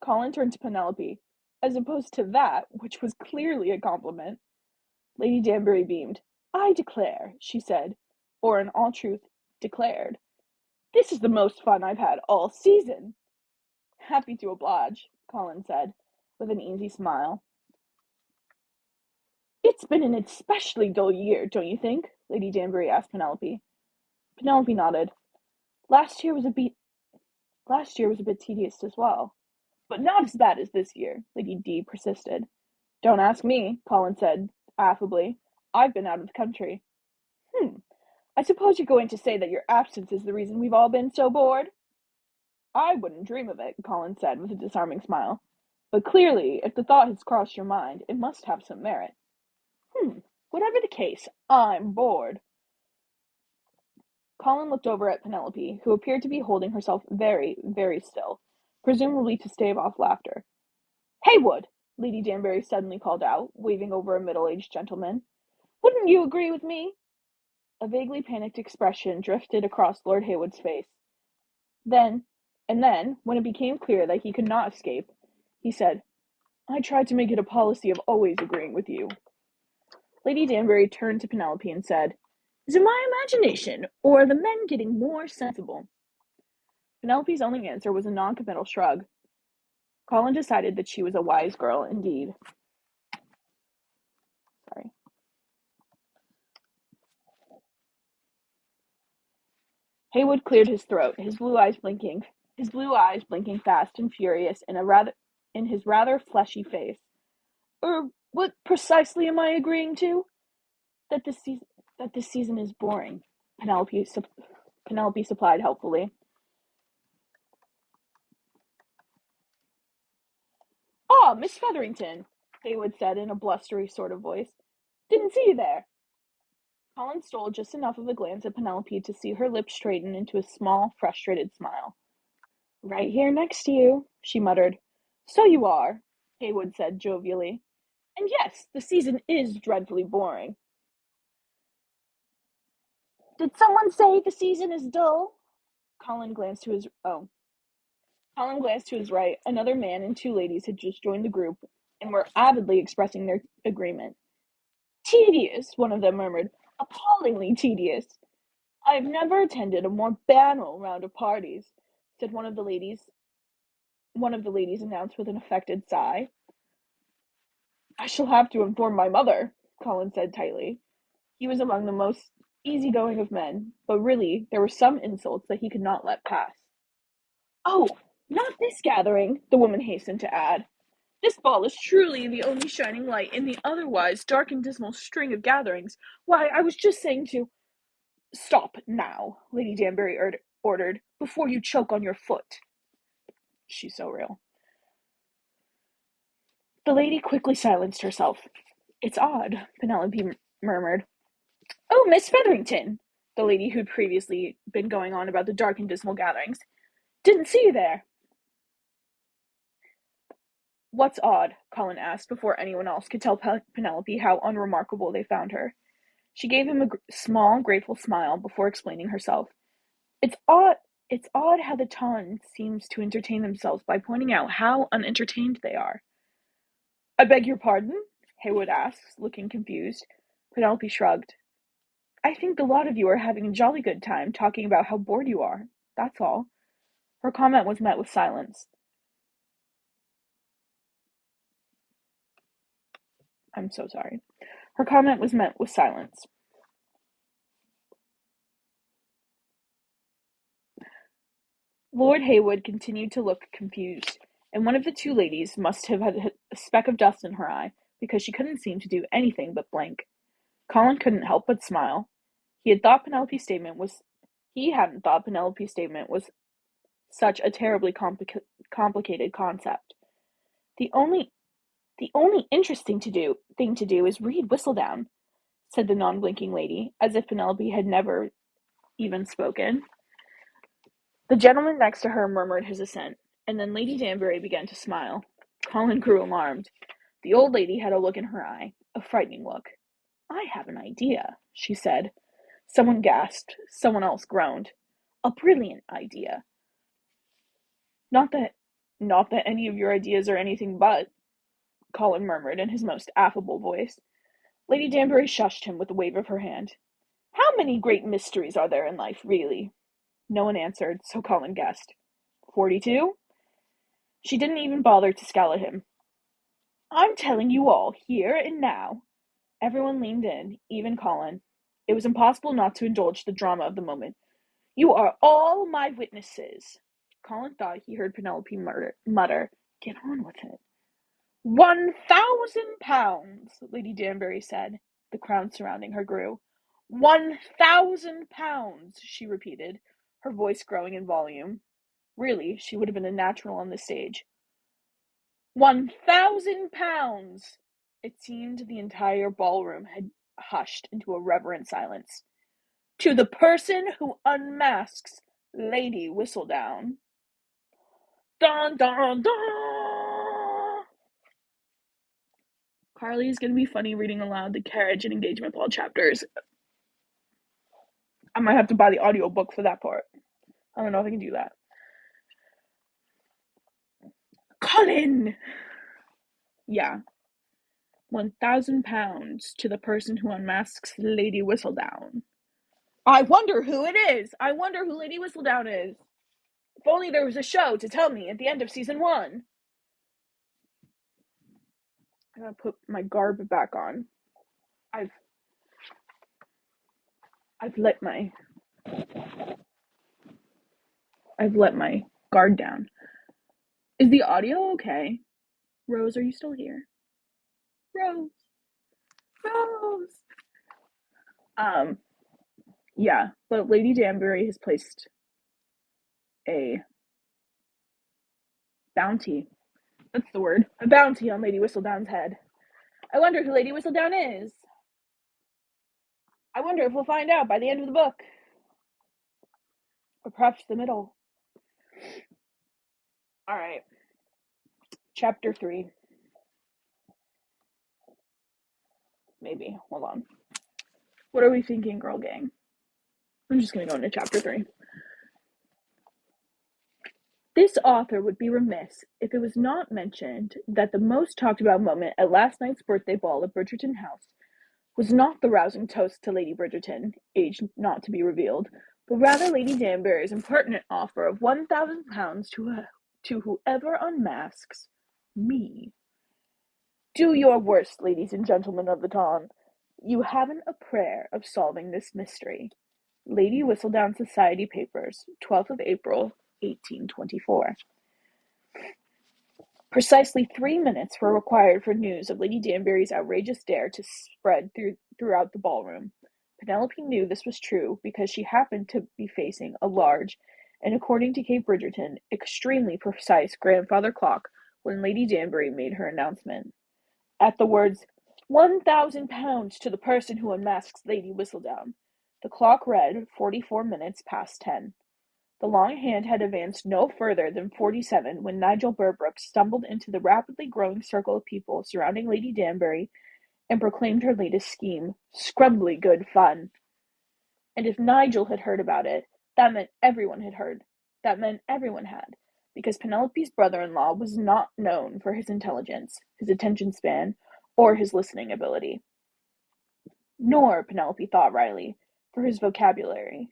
Speaker 1: Colin turned to Penelope. As opposed to that, which was clearly a compliment. Lady Danbury beamed. I declare, she said, or in all truth, declared. This is the most fun I've had all season. Happy to oblige, Colin said, with an easy smile. It's been an especially dull year, don't you think? Lady Danbury asked Penelope. Penelope nodded. Last year was a bit tedious as well. But not as bad as this year, Lady D persisted. Don't ask me, Colin said affably. I've been out of the country. I suppose you're going to say that your absence is the reason we've all been so bored? I wouldn't dream of it, Colin said with a disarming smile. But clearly, if the thought has crossed your mind, it must have some merit. Whatever the case, I'm bored. Colin looked over at Penelope, who appeared to be holding herself very, very still, presumably to stave off laughter. Heywood! Lady Danbury suddenly called out, waving over a middle-aged gentleman. Wouldn't you agree with me? A vaguely panicked expression drifted across Lord Heywood's face. Then, when it became clear that he could not escape, he said, I tried to make it a policy of always agreeing with you. Lady Danbury turned to Penelope and said, Is it my imagination, or are the men getting more sensible? Penelope's only answer was a non-committal shrug. Colin decided that she was a wise girl indeed. Sorry. Haywood cleared his throat, his blue eyes blinking fast and furious in his rather fleshy face. What precisely am I agreeing to? That this season is boring. Penelope supplied helpfully. Ah, Miss Featherington, Haywood said in a blustery sort of voice. Didn't see you there. Colin stole just enough of a glance at Penelope to see her lips straighten into a small, frustrated smile. Right here next to you, she muttered. So you are, Haywood said jovially. And yes, the season is dreadfully boring. Did someone say the season is dull? Colin glanced to his Colin glanced to his right. Another man and two ladies had just joined the group and were avidly expressing their agreement. Tedious, one of them murmured. Appallingly tedious. I have never attended a more banal round of parties, said one of the ladies. One of the ladies announced with an affected sigh. I shall have to inform my mother, Colin said tightly. He was among the most easy-going of men, but really there were some insults that he could not let pass. Oh, not this gathering, the woman hastened to add. This ball is truly the only shining light in the otherwise dark and dismal string of gatherings. Why, I was just saying to... Stop now, Lady Danbury ordered, before you choke on your foot. She's so real. The lady quickly silenced herself. It's odd, Penelope murmured. Oh, Miss Featherington, the lady who'd previously been going on about the dark and dismal gatherings. Didn't see you there. What's odd? Colin asked before anyone else could tell Penelope how unremarkable they found her. She gave him a small, grateful smile before explaining herself. It's odd. It's odd how the ton seems to entertain themselves by pointing out how unentertained they are. I beg your pardon? Haywood asked, looking confused. Penelope shrugged. I think the lot of you are having a jolly good time talking about how bored you are. That's all. Her comment was met with silence. I'm so sorry. Her comment was met with silence. Lord Haywood continued to look confused, and one of the two ladies must have had a speck of dust in her eye, because she couldn't seem to do anything but blink. Colin couldn't help but smile. He hadn't thought Penelope's statement was such a terribly complicated concept. The only interesting thing to do is read Whistledown, said the non-blinking lady, as if Penelope had never even spoken. The gentleman next to her murmured his assent, and then Lady Danbury began to smile. Colin grew alarmed. The old lady had a look in her eye, a frightening look. I have an idea, she said. Someone gasped. Someone else groaned. A brilliant idea. Not that any of your ideas are anything but, Colin murmured in his most affable voice. Lady Danbury shushed him with a wave of her hand. How many great mysteries are there in life, really? No one answered, so Colin guessed. 42? She didn't even bother to scowl at him. I'm telling you all, here and now. Everyone leaned in, even Colin. It was impossible not to indulge the drama of the moment. You are all my witnesses. Colin thought he heard Penelope mutter, Get on with it. £1,000, Lady Danbury said. The crowd surrounding her grew. £1,000, she repeated, her voice growing in volume. Really, she would have been a natural on the stage. £1,000! It seemed the entire ballroom had hushed into a reverent silence. To the person who unmasks Lady Whistledown. Dun dun dun! Carly is going to be funny reading aloud the carriage and engagement ball chapters. I might have to buy the audiobook for that part. I don't know if I can do that. Colin! Yeah. £1,000 to the person who unmasks Lady Whistledown. I wonder who it is. I wonder who Lady Whistledown is. If only there was a show to tell me at the end of season 1. I gotta put my garb back on. I've I've let my I've let my guard down. Is the audio okay? Rose, are you still here? Rose, Rose. Um, yeah, but Lady Danbury has placed a bounty. That's the word. A bounty on Lady Whistledown's head. I wonder who Lady Whistledown is. I wonder if we'll find out by the end of the book. Or perhaps the middle. Alright. Chapter 3. Maybe. Hold on. What are we thinking, girl gang? I'm just gonna go into chapter 3. This author would be remiss if it was not mentioned that the most talked about moment at last night's birthday ball at Bridgerton House was not the rousing toast to Lady Bridgerton, age not to be revealed, but rather Lady Danbury's impertinent offer of £1,000 to whoever unmasks me. Do your worst, ladies and gentlemen of the town. You haven't a prayer of solving this mystery. Lady Whistledown Society Papers, 12th of April, 1824. Precisely 3 minutes were required for news of Lady Danbury's outrageous dare to spread throughout the ballroom. Penelope knew this was true because she happened to be facing a large, and according to Kate Bridgerton, extremely precise grandfather clock when Lady Danbury made her announcement. At the words, £1,000 to the person who unmasks Lady Whistledown, the clock read 44 minutes past 10. The long hand had advanced no further than 47 when Nigel Burbrooke stumbled into the rapidly growing circle of people surrounding Lady Danbury and proclaimed her latest scheme, scrubbly good fun. And if Nigel had heard about it, that meant everyone had heard. That meant everyone had, because Penelope's brother-in-law was not known for his intelligence, his attention span, or his listening ability. Nor, Penelope thought wryly, for his vocabulary.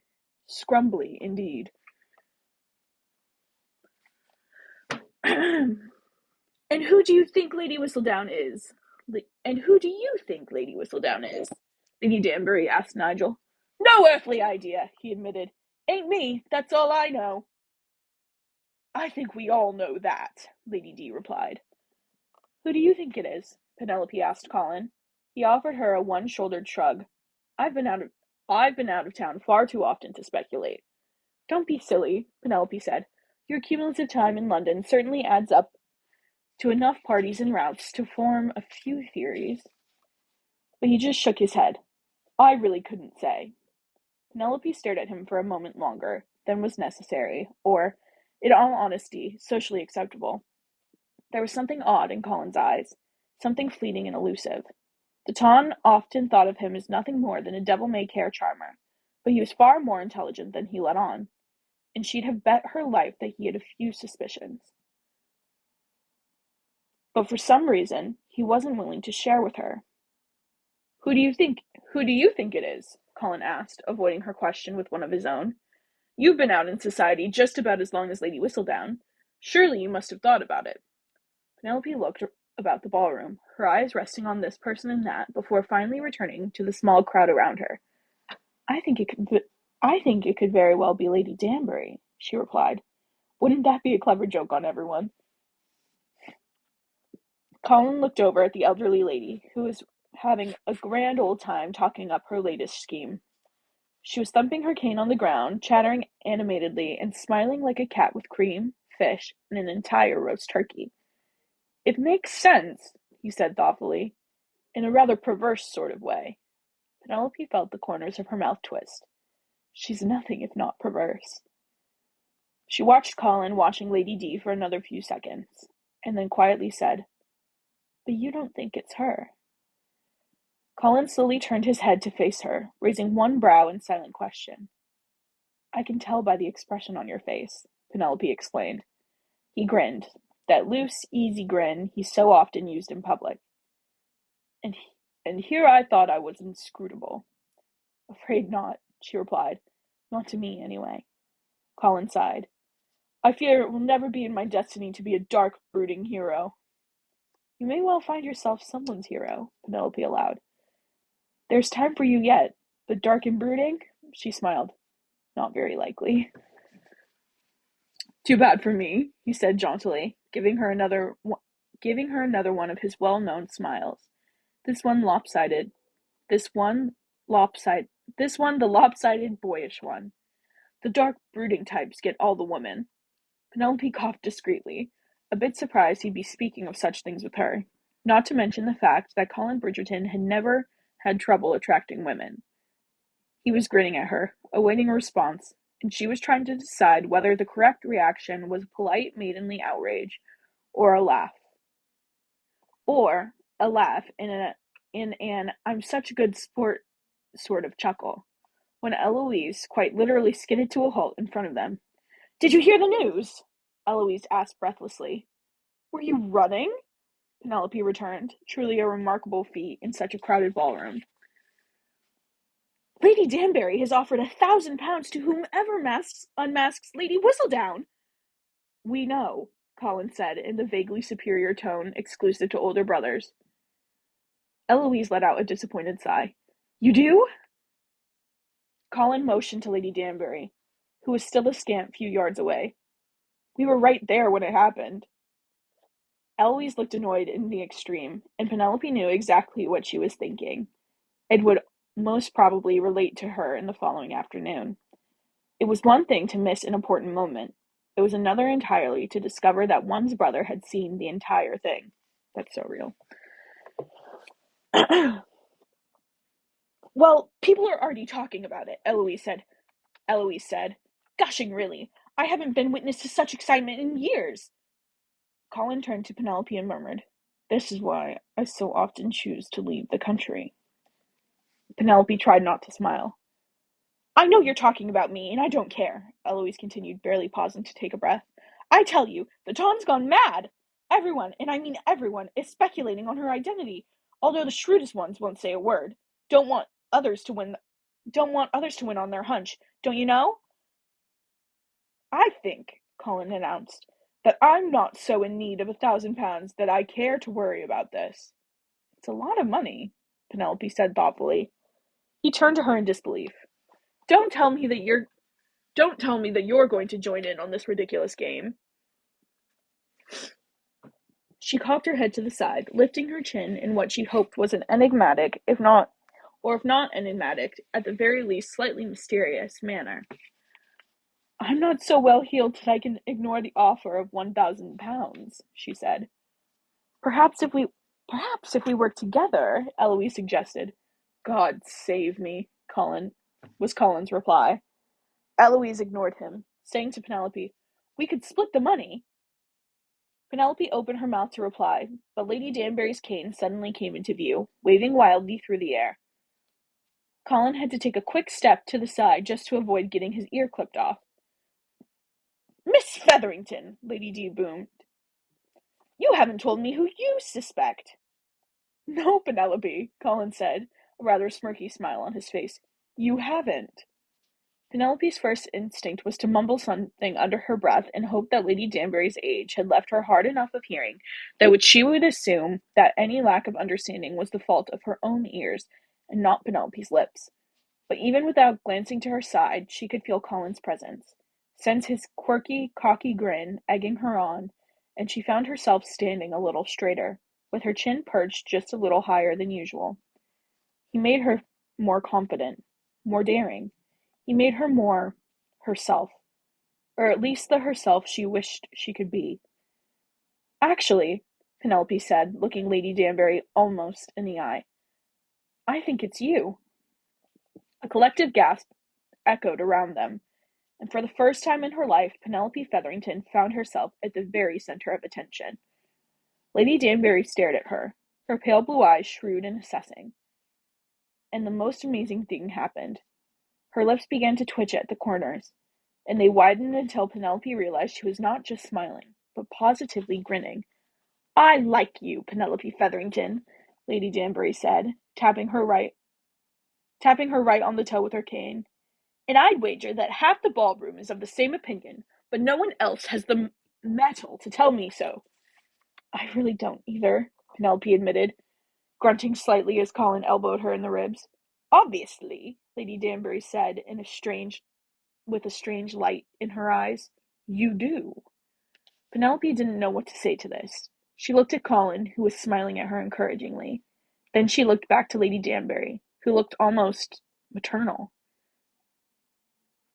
Speaker 1: Scrumbly, indeed. And who do you think Lady Whistledown is? And who do you think Lady Whistledown is? Lady Danbury asked Nigel. No earthly idea, he admitted. Ain't me, that's all I know. I think we all know that, Lady D replied. Who do you think it is? Penelope asked Colin. He offered her a one-shouldered shrug. I've been out of town far too often to speculate. Don't be silly, Penelope said. Your cumulative time in London certainly adds up to enough parties and routes to form a few theories. But he just shook his head. I really couldn't say. Penelope stared at him for a moment longer than was necessary, or, in all honesty, socially acceptable. There was something odd in Colin's eyes, something fleeting and elusive. The Ton often thought of him as nothing more than a devil-may-care charmer, but he was far more intelligent than he let on, and she'd have bet her life that he had a few suspicions. But for some reason, he wasn't willing to share with her. Who do you think it is? Colin asked, avoiding her question with one of his own. You've been out in society just about as long as Lady Whistledown. Surely you must have thought about it. Penelope looked about the ballroom, her eyes resting on this person and that, before finally returning to the small crowd around her. I think it could very well be Lady Danbury, she replied. Wouldn't that be a clever joke on everyone? Colin looked over at the elderly lady, who was having a grand old time talking up her latest scheme. She was thumping her cane on the ground, chattering animatedly, and smiling like a cat with cream, fish, and an entire roast turkey. It makes sense, he said thoughtfully, in a rather perverse sort of way. Penelope felt the corners of her mouth twist. She's nothing if not perverse. She watched Colin watching Lady D for another few seconds, and then quietly said, But you don't think it's her. Colin slowly turned his head to face her, raising one brow in silent question. I can tell by the expression on your face, Penelope explained. He grinned, that loose, easy grin he so often used in public. And here I thought I was inscrutable. Afraid not, she replied. Not to me, anyway. Colin sighed. I fear it will never be in my destiny to be a dark, brooding hero. You may well find yourself someone's hero, Penelope allowed. There's time for you yet, but dark and brooding? She smiled. Not very likely. Too bad for me, he said jauntily, giving her another one of his well-known smiles. This one lopsided. This one lopsided. This one the lopsided, boyish one. The dark, brooding types get all the women. Penelope coughed discreetly, a bit surprised he'd be speaking of such things with her, not to mention the fact that Colin Bridgerton had never had trouble attracting women. He was grinning at her, awaiting a response, and she was trying to decide whether the correct reaction was polite, maidenly outrage, or a laugh. Or a laugh in an I'm such a good sport sort of chuckle, when Eloise quite literally skidded to a halt in front of them. Did you hear the news? Eloise asked breathlessly. Were you running? Penelope returned, truly a remarkable feat in such a crowded ballroom. Lady Danbury has offered £1,000 to whomever unmasks Lady Whistledown. We know, Colin said in the vaguely superior tone exclusive to older brothers. Eloise let out a disappointed sigh. You do? Colin motioned to Lady Danbury, who was still a scant few yards away. We were right there when it happened. Eloise looked annoyed in the extreme, and Penelope knew exactly what she was thinking. It would most probably relate to her in the following afternoon. It was one thing to miss an important moment. It was another entirely to discover that one's brother had seen the entire thing. That's so real. Well, people are already talking about it, Eloise said, gushing really. I haven't been witness to such excitement in years. Colin turned to Penelope and murmured, This is why I so often choose to leave the country. Penelope tried not to smile. I know you're talking about me, and I don't care, Eloise continued, barely pausing to take a breath. I tell you, the town's gone mad. Everyone, and I mean everyone, is speculating on her identity, although the shrewdest ones won't say a word. Don't want others to win on their hunch, don't you know? I think, Colin announced, that I'm not so in need of £1,000 that I care to worry about this. It's a lot of money, Penelope said thoughtfully. He turned to her in disbelief. Don't tell me that you're going to join in on this ridiculous game. She cocked her head to the side, lifting her chin in what she hoped was an enigmatic, if not enigmatic, at the very least slightly mysterious manner. I'm not so well-heeled that I can ignore the offer of £1,000, she said. Perhaps if we work together, Eloise suggested. God save me, was Colin's reply. Eloise ignored him, saying to Penelope, We could split the money. Penelope opened her mouth to reply, but Lady Danbury's cane suddenly came into view, waving wildly through the air. Colin had to take a quick step to the side just to avoid getting his ear clipped off. Miss Featherington, Lady D boomed. You haven't told me who you suspect. No, Penelope, Colin said, a rather smirky smile on his face. You haven't. Penelope's first instinct was to mumble something under her breath and hope that Lady Danbury's age had left her hard enough of hearing that she would assume that any lack of understanding was the fault of her own ears and not Penelope's lips. But even without glancing to her side, she could feel Colin's presence, sense his quirky, cocky grin egging her on, and she found herself standing a little straighter, with her chin perched just a little higher than usual. He made her more confident, more daring. He made her more herself, or at least the herself she wished she could be. Actually, Penelope said, looking Lady Danbury almost in the eye, I think it's you. A collective gasp echoed around them, and for the first time in her life, Penelope Featherington found herself at the very center of attention. Lady Danbury stared at her, her pale blue eyes shrewd and assessing. And the most amazing thing happened. Her lips began to twitch at the corners, and they widened until Penelope realized she was not just smiling, but positively grinning. I like you, Penelope Featherington, Lady Danbury said, tapping her right on the toe with her cane. And I'd wager that half the ballroom is of the same opinion, but no one else has the mettle to tell me so." "I really don't either," Penelope admitted, grunting slightly as Colin elbowed her in the ribs. "Obviously," Lady Danbury said with a strange light in her eyes, "you do." Penelope didn't know what to say to this. She looked at Colin, who was smiling at her encouragingly. Then she looked back to Lady Danbury, who looked almost maternal,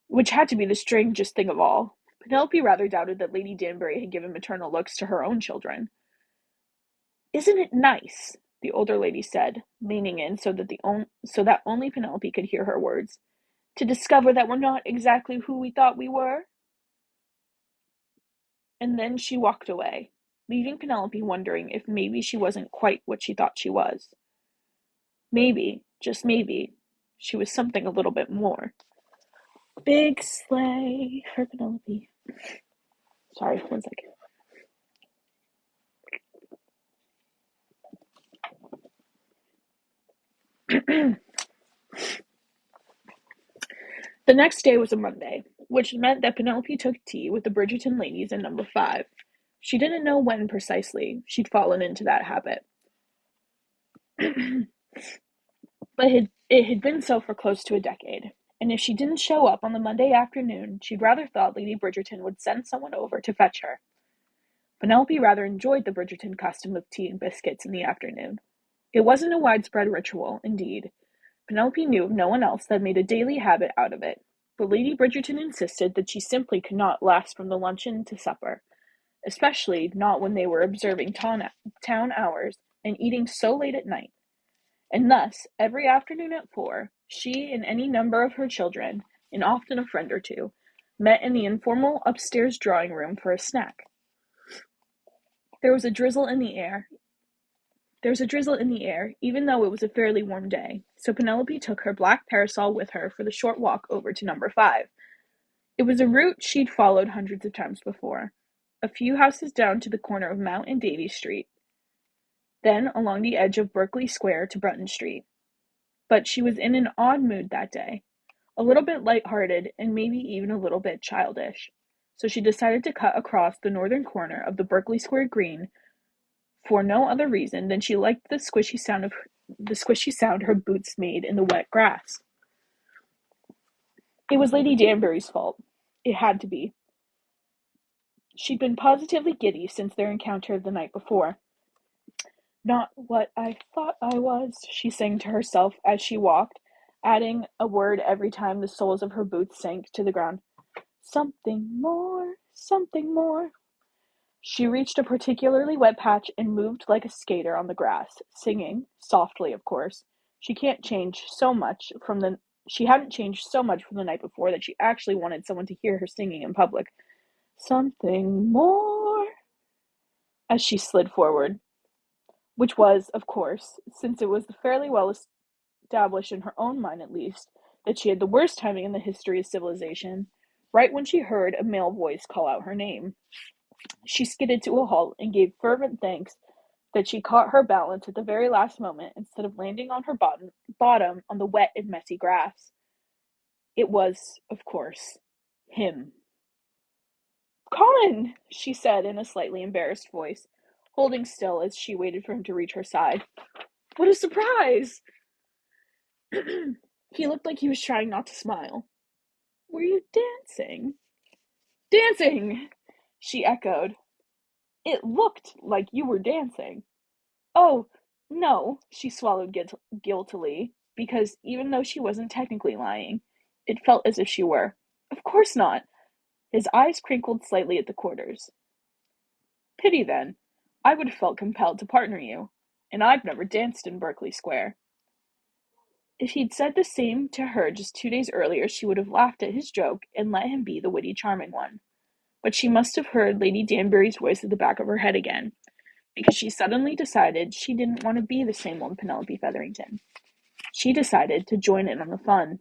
Speaker 1: which had to be the strangest thing of all. Penelope rather doubted that Lady Danbury had given maternal looks to her own children. "Isn't it nice?" the older lady said, leaning in so that only Penelope could hear her words, "to discover that we're not exactly who we thought we were?" And then she walked away, leaving Penelope wondering if maybe she wasn't quite what she thought she was. Maybe, just maybe, she was something a little bit more. Big sleigh for Penelope. Sorry, one second. The next day was a Monday, which meant that Penelope took tea with the Bridgerton ladies in number 5. She didn't know when precisely she'd fallen into that habit. But it had been so for close to a decade, and if she didn't show up on the Monday afternoon, she'd rather thought Lady Bridgerton would send someone over to fetch her. Penelope rather enjoyed the Bridgerton custom of tea and biscuits in the afternoon. It wasn't a widespread ritual, indeed. Penelope knew of no one else that made a daily habit out of it, but Lady Bridgerton insisted that she simply could not last from the luncheon to supper, especially not when they were observing town hours and eating so late at night. And thus, every afternoon at 4, she and any number of her children, and often a friend or two, met in the informal upstairs drawing room for a snack. There was a drizzle in the air, even though it was a fairly warm day, so Penelope took her black parasol with her for the short walk over to number 5. It was a route she'd followed hundreds of times before, a few houses down to the corner of Mount and Davy Street, then along the edge of Berkeley Square to Bruton Street. But she was in an odd mood that day, a little bit light-hearted and maybe even a little bit childish, so she decided to cut across the northern corner of the Berkeley Square Green for no other reason than she liked the squishy sound her boots made in the wet grass. It was Lady Danbury's fault. It had to be. She'd been positively giddy since their encounter the night before. "Not what I thought I was," she sang to herself as she walked, adding a word every time the soles of her boots sank to the ground. "Something more, something more." She reached a particularly wet patch and moved like a skater on the grass, singing, softly of course. She hadn't changed so much from the night before that she actually wanted someone to hear her singing in public. "Something more," as she slid forward. Which was, of course, since it was fairly well established in her own mind at least, that she had the worst timing in the history of civilization, right when she heard a male voice call out her name. She skidded to a halt and gave fervent thanks that she caught her balance at the very last moment instead of landing on her bottom on the wet and messy grass. It was, of course, him. "Colin!" she said in a slightly embarrassed voice, holding still as she waited for him to reach her side. "What a surprise!" He looked like he was trying not to smile. "Were you dancing?" "Dancing!" she echoed. "It looked like you were dancing." "Oh, no," she swallowed guiltily, because even though she wasn't technically lying, it felt as if she were. "Of course not." His eyes crinkled slightly at the corners. "Pity, then. I would have felt compelled to partner you, and I've never danced in Berkeley Square." If he'd said the same to her just 2 days earlier, she would have laughed at his joke and let him be the witty, charming one. But she must have heard Lady Danbury's voice at the back of her head again, because she suddenly decided she didn't want to be the same old Penelope Featherington. She decided to join in on the fun.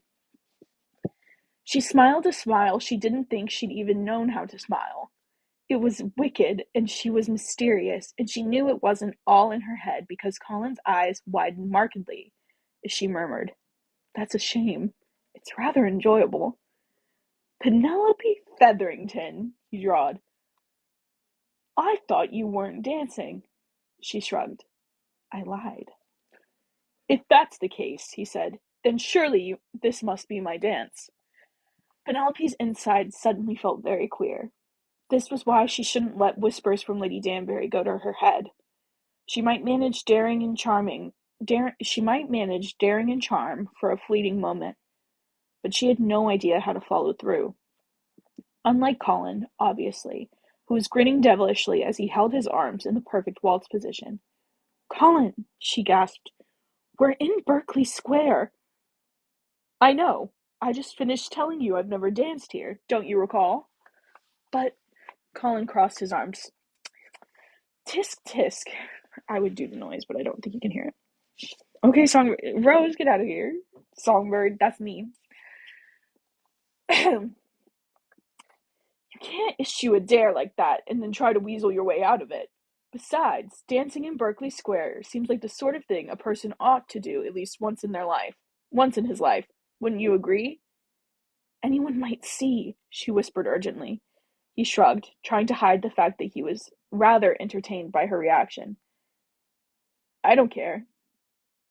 Speaker 1: She smiled a smile she didn't think she'd even known how to smile. It was wicked, and she was mysterious, and she knew it wasn't all in her head because Colin's eyes widened markedly as she murmured, "That's a shame. It's rather enjoyable. Penelope Featherington, he drawled. I thought you weren't dancing. She shrugged. I lied. If that's the case, he said, then surely this must be my dance. Penelope's insides suddenly felt very queer. This was why she shouldn't let whispers from Lady Danbury go to her head. She might manage daring and charm for a fleeting moment, but she had no idea how to follow through. Unlike Colin, obviously, who was grinning devilishly as he held his arms in the perfect waltz position. Colin, she gasped, we're in Berkeley Square. I know. I just finished telling you I've never danced here. Don't you recall? But Colin crossed his arms. Tisk, tisk. I would do the noise, but I don't think you can hear it. Okay, Rose, get out of here. Songbird, that's me. You can't issue a dare like that and then try to weasel your way out of it. Besides, dancing in Berkeley Square seems like the sort of thing a person ought to do at least once in his life. Wouldn't you agree? Anyone might see, she whispered urgently. He shrugged, trying to hide the fact that he was rather entertained by her reaction. I don't care.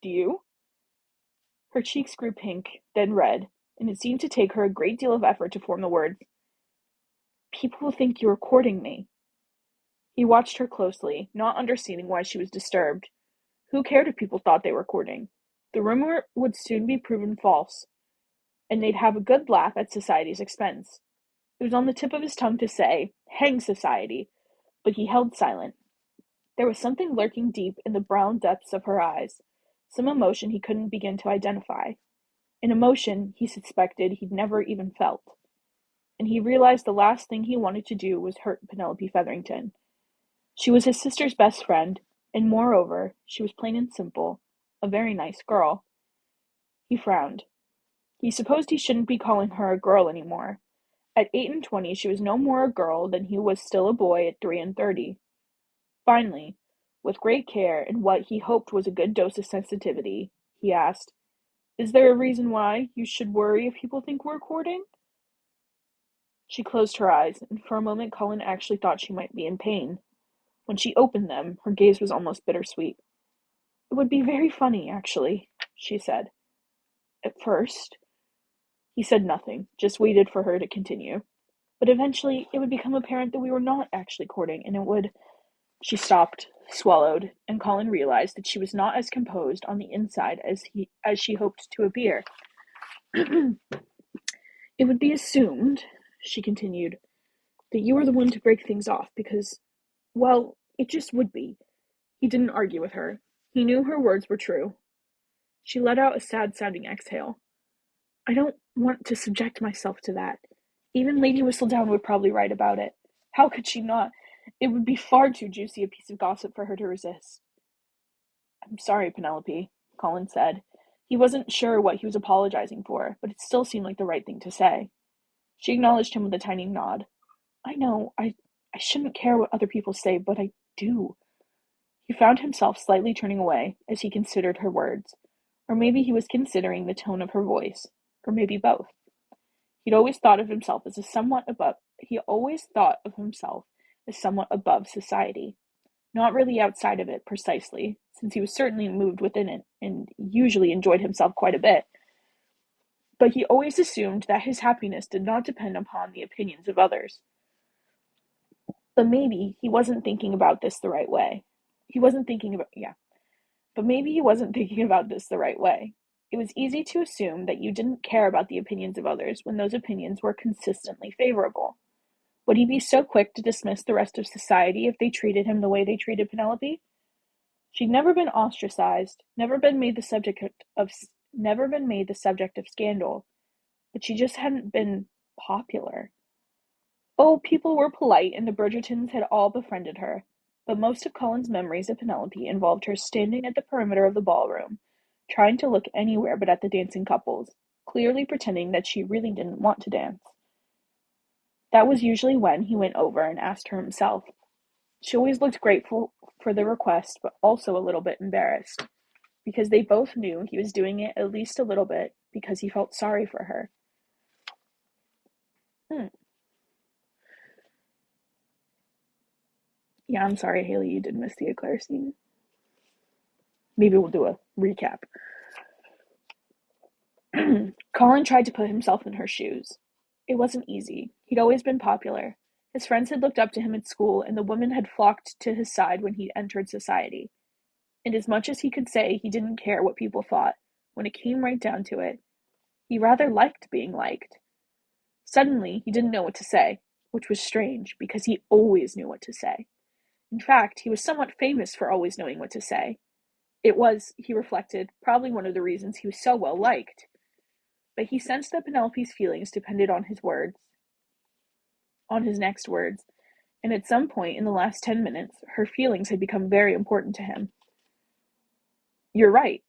Speaker 1: Do you? Her cheeks grew pink, then red, and it seemed to take her a great deal of effort to form the words. People will think you are courting me. He watched her closely, not understanding why she was disturbed. Who cared if people thought they were courting? The rumor would soon be proven false, and they'd have a good laugh at society's expense. It was on the tip of his tongue to say, hang society, but he held silent. There was something lurking deep in the brown depths of her eyes, some emotion he couldn't begin to identify, an emotion he suspected he'd never even felt. And he realized the last thing he wanted to do was hurt Penelope Featherington. She was his sister's best friend, and moreover, she was plain and simple, a very nice girl. He frowned. He supposed he shouldn't be calling her a girl any more. At 8 and 20, she was no more a girl than he was still a boy at 3 and 30. Finally, with great care and what he hoped was a good dose of sensitivity, he asked, Is there a reason why you should worry if people think we're courting? She closed her eyes, and for a moment Colin actually thought she might be in pain. When she opened them, her gaze was almost bittersweet. It would be very funny, actually, she said. At first, he said nothing, just waited for her to continue. But eventually, it would become apparent that we were not actually courting, and it would... She stopped, swallowed, and Colin realized that she was not as composed on the inside as she hoped to appear. It would be assumed, she continued, that you were the one to break things off because, well, it just would be. He didn't argue with her. He knew her words were true. She let out a sad-sounding exhale. I don't want to subject myself to that. Even Lady Whistledown would probably write about it. How could she not? It would be far too juicy a piece of gossip for her to resist. I'm sorry, Penelope, Colin said. He wasn't sure what he was apologizing for, but it still seemed like the right thing to say. She acknowledged him with a tiny nod. I know, I shouldn't care what other people say, but I do. He found himself slightly turning away as he considered her words. Or maybe he was considering the tone of her voice. Or maybe both. He always thought of himself as somewhat above society. Not really outside of it, precisely, since he was certainly moved within it, and usually enjoyed himself quite a bit. But he always assumed that his happiness did not depend upon the opinions of others. But maybe he wasn't thinking about this the right way. But maybe he wasn't thinking about this the right way. It was easy to assume that you didn't care about the opinions of others when those opinions were consistently favorable. Would he be so quick to dismiss the rest of society if they treated him the way they treated Penelope? She'd never been ostracized, never been made the subject of scandal, but she just hadn't been popular. Oh, people were polite, and the Bridgertons had all befriended her, but most of Colin's memories of Penelope involved her standing at the perimeter of the ballroom, trying to look anywhere but at the dancing couples, clearly pretending that she really didn't want to dance. That was usually when he went over and asked her himself. She always looked grateful for the request, but also a little bit embarrassed. because they both knew he was doing it at least a little bit because he felt sorry for her. Hmm. Yeah, I'm sorry, Haley, you did miss the eclair scene. Maybe we'll do a recap. Colin tried to put himself in her shoes. It wasn't easy. He'd always been popular. His friends had looked up to him at school, and the women had flocked to his side when he entered society. And as much as he could say he didn't care what people thought, when it came right down to it, he rather liked being liked. Suddenly, he didn't know what to say, which was strange, because he always knew what to say. In fact, he was somewhat famous for always knowing what to say. It was, he reflected, probably one of the reasons he was so well liked. But he sensed that Penelope's feelings depended on his words, on his next words, and at some point in the last 10 minutes, her feelings had become very important to him. "You're right,"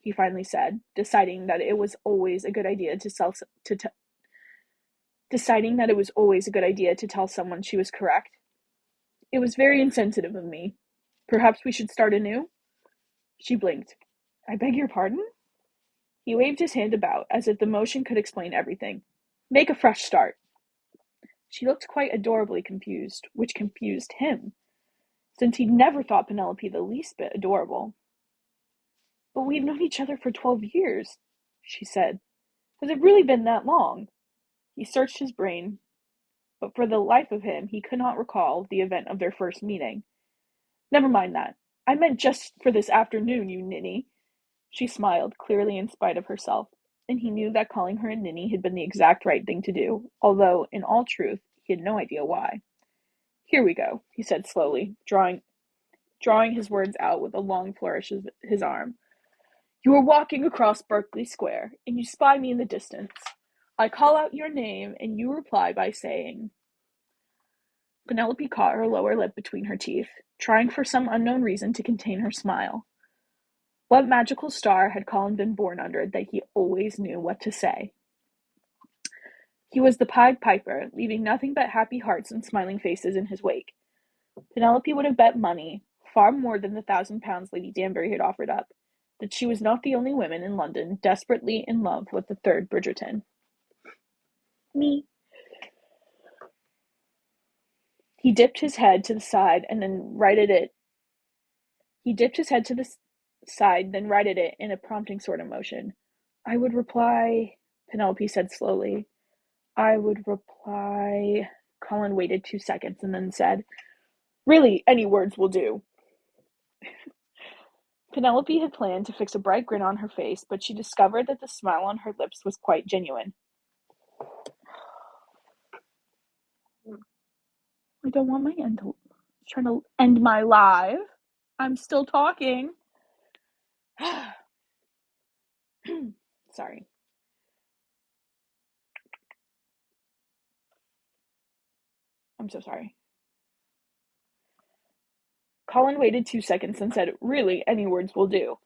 Speaker 1: he finally said, deciding that it was always a good idea to tell someone she was correct. "It was very insensitive of me. Perhaps we should start anew?" She blinked. "I beg your pardon?" He waved his hand about, as if the motion could explain everything. "Make a fresh start." She looked quite adorably confused, which confused him, since he'd never thought Penelope the least bit adorable. "But we've known each other for 12 years," she said. "Has it really been that long?" He searched his brain, but for the life of him he could not recall the event of their first meeting. "Never mind that. I meant just for this afternoon, you ninny." She smiled, clearly in spite of herself, and he knew that calling her a ninny had been the exact right thing to do, although, in all truth, he had no idea why. "Here we go," he said slowly, drawing his words out with a long flourish of his arm. "You are walking across Berkeley Square, and you spy me in the distance. I call out your name, and you reply by saying—" Penelope caught her lower lip between her teeth, trying for some unknown reason to contain her smile. What magical star had Colin been born under that he always knew what to say? He was the Pied Piper, leaving nothing but happy hearts and smiling faces in his wake. Penelope would have bet money, far more than the £1,000 Lady Danbury had offered up, that she was not the only woman in London desperately in love with the third Bridgerton. Me. He dipped his head to the side and then righted it. He dipped his head to the side, then righted it in a prompting sort of motion. "I would reply," Penelope said slowly. "I would reply." Colin waited 2 seconds and then said, "Really, any words will do." Penelope had planned to fix a bright grin on her face, but she discovered that the smile on her lips was quite genuine. I don't want my end to... trying to end my live. I'm still talking. Sorry. I'm so sorry. Colin waited 2 seconds and said, "Really, any words will do."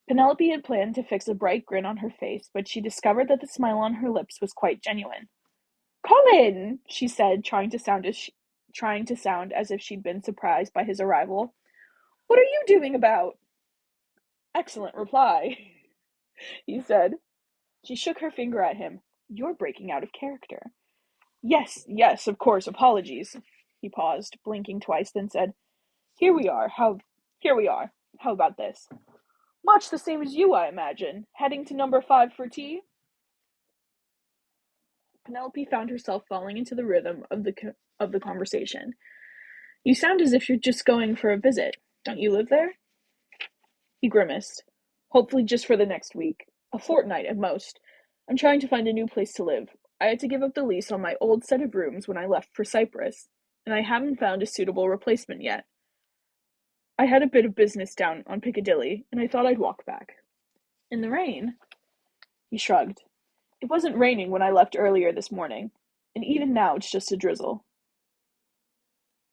Speaker 1: Penelope had planned to fix a bright grin on her face, but she discovered that the smile on her lips was quite genuine. "Colin!" she said, trying to sound as if she'd been surprised by his arrival. "What are you doing about?" "Excellent reply," he said. She shook her finger at him. "You're breaking out of character." Yes, of course, apologies." He paused, blinking twice, then said, Here we are. How about this? Much the same as you, I imagine. Heading to number 5 for tea?" Penelope found herself falling into the rhythm of the conversation. "You sound as if you're just going for a visit. Don't you live there?" He grimaced. "Hopefully just for the next week. A fortnight at most. I'm trying to find a new place to live. I had to give up the lease on my old set of rooms when I left for Cyprus, and I haven't found a suitable replacement yet. I had a bit of business down on Piccadilly, and I thought I'd walk back." "In the rain?" He shrugged. "It wasn't raining when I left earlier this morning, and even now it's just a drizzle."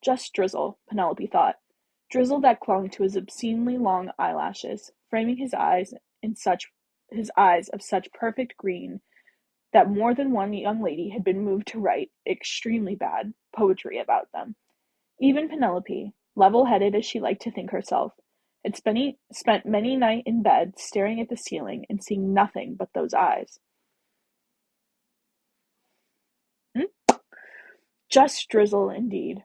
Speaker 1: Just drizzle, Penelope thought. Drizzle that clung to his obscenely long eyelashes, framing his eyes of such perfect green that more than one young lady had been moved to write extremely bad poetry about them. Even Penelope, level-headed as she liked to think herself, had spent many night in bed staring at the ceiling and seeing nothing but those eyes. Hmm? Just drizzle indeed.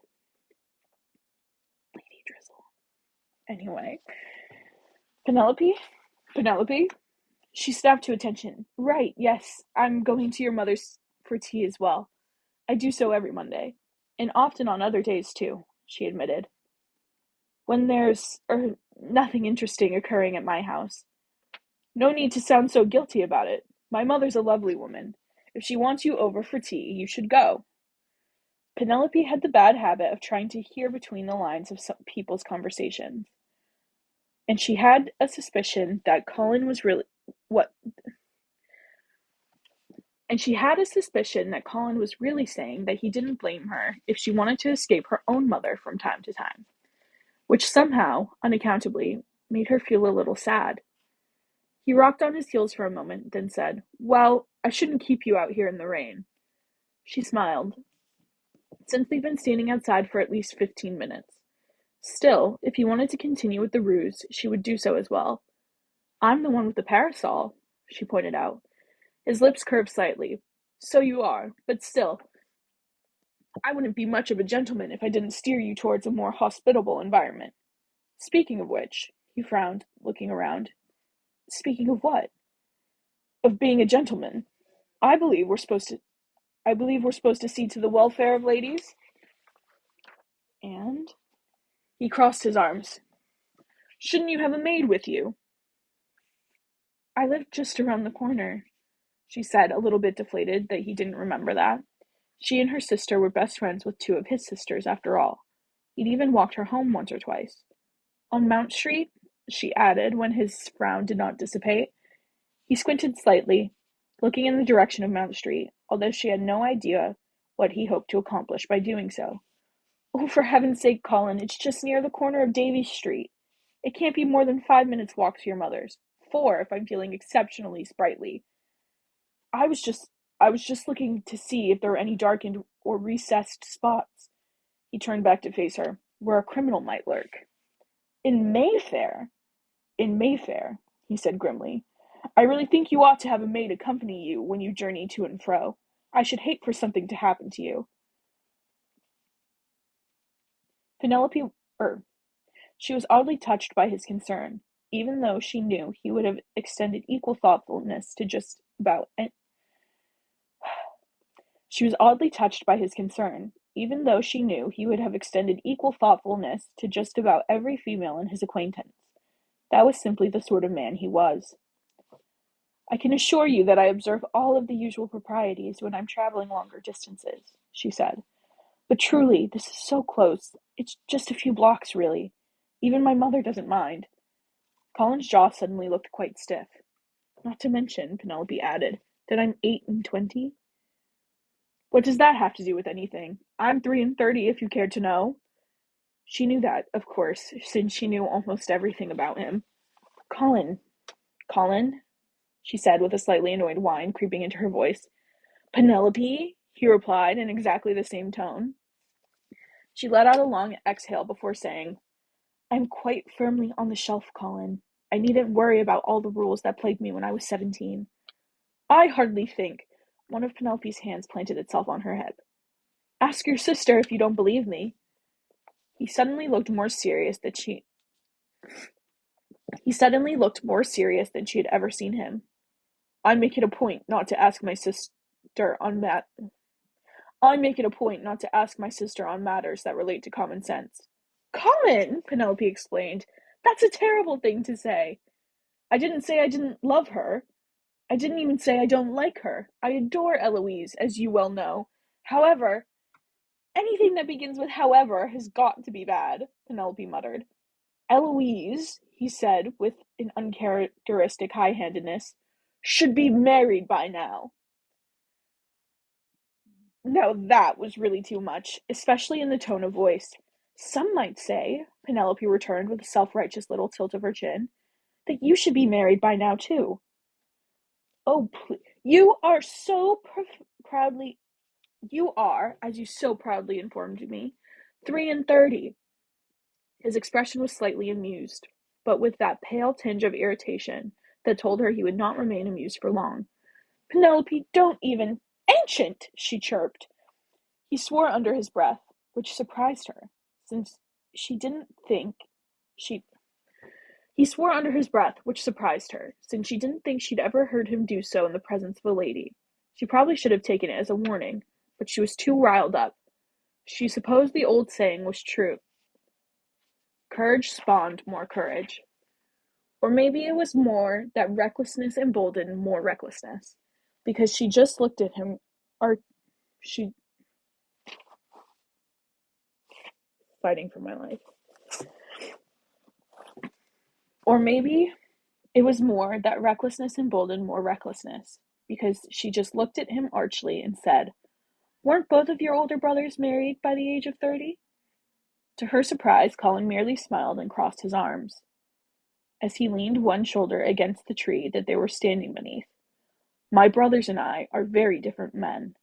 Speaker 1: Lady Drizzle. Anyway, Penelope? Penelope? She snapped to attention. Right, yes, I'm going to your mother's for tea as well. I do so every Monday. And often on other days too, she admitted. When there's nothing interesting occurring at my house. No need to sound so guilty about it. My mother's a lovely woman. If she wants you over for tea, you should go. Penelope had the bad habit of trying to hear between the lines of some people's conversations, and she had a suspicion that Colin was really what and she had a suspicion that Colin was really saying that he didn't blame her if she wanted to escape her own mother from time to time, which somehow, unaccountably, made her feel a little sad. He rocked on his heels for a moment, then said, Well, I shouldn't keep you out here in the rain. She smiled. Since we've been standing outside for at least 15 minutes. Still, if he wanted to continue with the ruse, she would do so as well. I'm the one with the parasol, she pointed out. His lips curved slightly. So you are, but still, I wouldn't be much of a gentleman if I didn't steer you towards a more hospitable environment. Speaking of which, he frowned, looking around. Speaking of what? Of being a gentleman. I believe we're supposed to I believe we're supposed to see to the welfare of ladies. And he crossed his arms. Shouldn't you have a maid with you? I live just around the corner, she said, a little bit deflated that he didn't remember that. She and her sister were best friends with two of his sisters, after all. He'd even walked her home once or twice. On Mount Street, she added, when his frown did not dissipate. He squinted slightly, looking in the direction of Mount Street, although she had no idea what he hoped to accomplish by doing so. Oh, for heaven's sake, Colin, it's just near the corner of Davies Street. It can't be more than 5 minutes' walk to your mother's. 4 if I'm feeling exceptionally sprightly. I was just I was just looking to see if there were any darkened or recessed spots. He turned back to face her, where a criminal might lurk. In Mayfair? In Mayfair, he said grimly. I really think you ought to have a maid accompany you when you journey to and fro. I should hate for something to happen to you. Penelope, she was oddly touched by his concern, even though she knew he would have extended equal thoughtfulness to just about She was oddly touched by his concern, even though she knew he would have extended equal thoughtfulness to just about every female in his acquaintance. That was simply the sort of man he was. I can assure you that I observe all of the usual proprieties when I'm traveling longer distances, she said. But truly, this is so close. It's just a few blocks, really. Even my mother doesn't mind. Colin's jaw suddenly looked quite stiff. Not to mention, Penelope added, that I'm 28. What does that have to do with anything? I'm 33, if you cared to know. She knew that, of course, since she knew almost everything about him. Colin. Colin? She said with a slightly annoyed whine creeping into her voice. Penelope? He replied in exactly the same tone. She let out a long exhale before saying, I'm quite firmly on the shelf, Colin. I needn't worry about all the rules that plagued me when I was 17. I hardly think. One of Penelope's hands planted itself on her hip. Ask your sister if you don't believe me. He suddenly looked more serious than she He suddenly looked more serious than she had ever seen him. I make it a point not to ask my sister on mat I make it a point not to ask my sister on matters that relate to common sense. Colin, Penelope explained, that's a terrible thing to say. I didn't say I didn't love her. I didn't even say I don't like her. I adore Eloise, as you well know. However, anything that begins with however has got to be bad, Penelope muttered. Eloise, he said with an uncharacteristic high-handedness, should be married by now. Now that was really too much, especially in the tone of voice. Some might say, Penelope returned with a self-righteous little tilt of her chin, that you should be married by now too. Oh, you are so proudly, you are, as you so proudly informed me, 33. His expression was slightly amused, but with that pale tinge of irritation that told her he would not remain amused for long. "Penelope, don't even— Ancient!" she chirped. He swore under his breath, which surprised her, since she didn't think she He swore under his breath, which surprised her, since she didn't think she'd ever heard him do so in the presence of a lady. She probably should have taken it as a warning, but she was too riled up. She supposed the old saying was true. Courage spawned more courage. Or maybe it was more that recklessness emboldened more recklessness, because she just looked at him, or she fighting for my life. Or maybe it was more that recklessness emboldened more recklessness, because she just looked at him archly and said, "Weren't both of your older brothers married by the age of 30?" To her surprise, Colin merely smiled and crossed his arms, as he leaned one shoulder against the tree that they were standing beneath. "My brothers and I are very different men."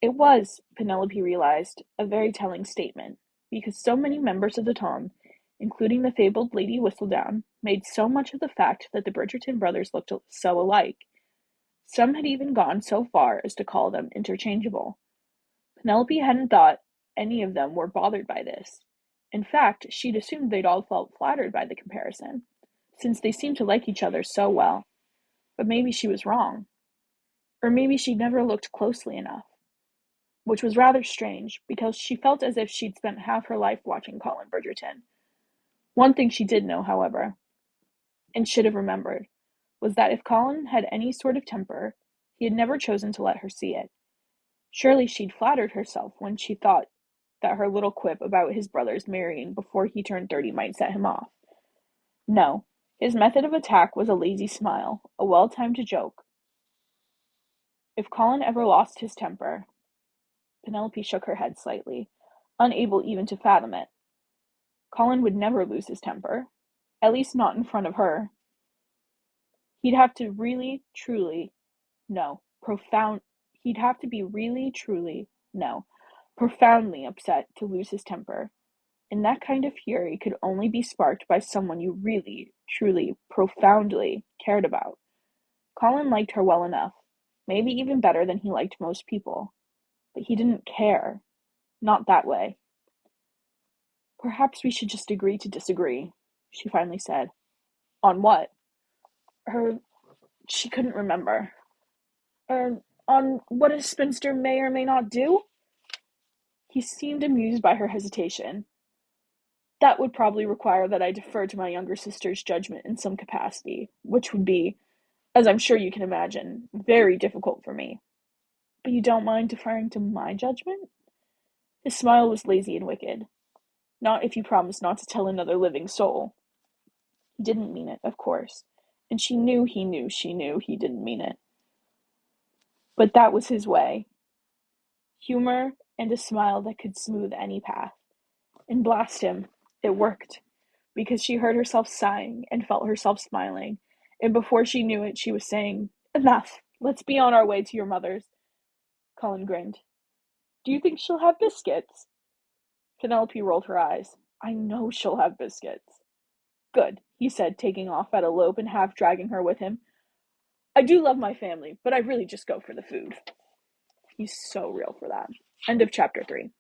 Speaker 1: It was, Penelope realized, a very telling statement, because so many members of the town, including the fabled Lady Whistledown, made so much of the fact that the Bridgerton brothers looked so alike. Some had even gone so far as to call them interchangeable. Penelope hadn't thought any of them were bothered by this. In fact, she'd assumed they'd all felt flattered by the comparison, since they seemed to like each other so well. But maybe she was wrong. Or maybe she'd never looked closely enough. Which was rather strange, because she felt as if she'd spent half her life watching Colin Bridgerton. One thing she did know, however, and should have remembered, was that if Colin had any sort of temper, he had never chosen to let her see it. Surely she'd flattered herself when she thought that her little quip about his brothers marrying before he turned 30 might set him off. No, his method of attack was a lazy smile, a well-timed joke. If Colin ever lost his temper— Penelope shook her head slightly, unable even to fathom it. Colin would never lose his temper, at least not in front of her. He'd have to really, truly, no, profound, he'd have to be really, truly, no, profoundly upset to lose his temper. And that kind of fury could only be sparked by someone you really, truly, profoundly cared about. Colin liked her well enough, maybe even better than he liked most people, but he didn't care. Not that way. "Perhaps we should just agree to disagree," she finally said. "On what?" She couldn't remember. On what a spinster may or may not do?" He seemed amused by her hesitation. "That would probably require that I defer to my younger sister's judgment in some capacity, which would be, as I'm sure you can imagine, very difficult for me." "But you don't mind deferring to my judgment?" His smile was lazy and wicked. "Not if you promise not to tell another living soul." He didn't mean it, of course, and she knew he didn't mean it. But that was his way. Humor and a smile that could smooth any path. And blast him, it worked, because she heard herself sighing and felt herself smiling, and before she knew it, she was saying, "Enough, let's be on our way to your mother's." Colin grinned. "Do you think she'll have biscuits?" Penelope rolled her eyes. "I know she'll have biscuits." "Good," he said, taking off at a lope and half dragging her with him. "I do love my family, but I really just go for the food." He's so real for that. End of chapter 3.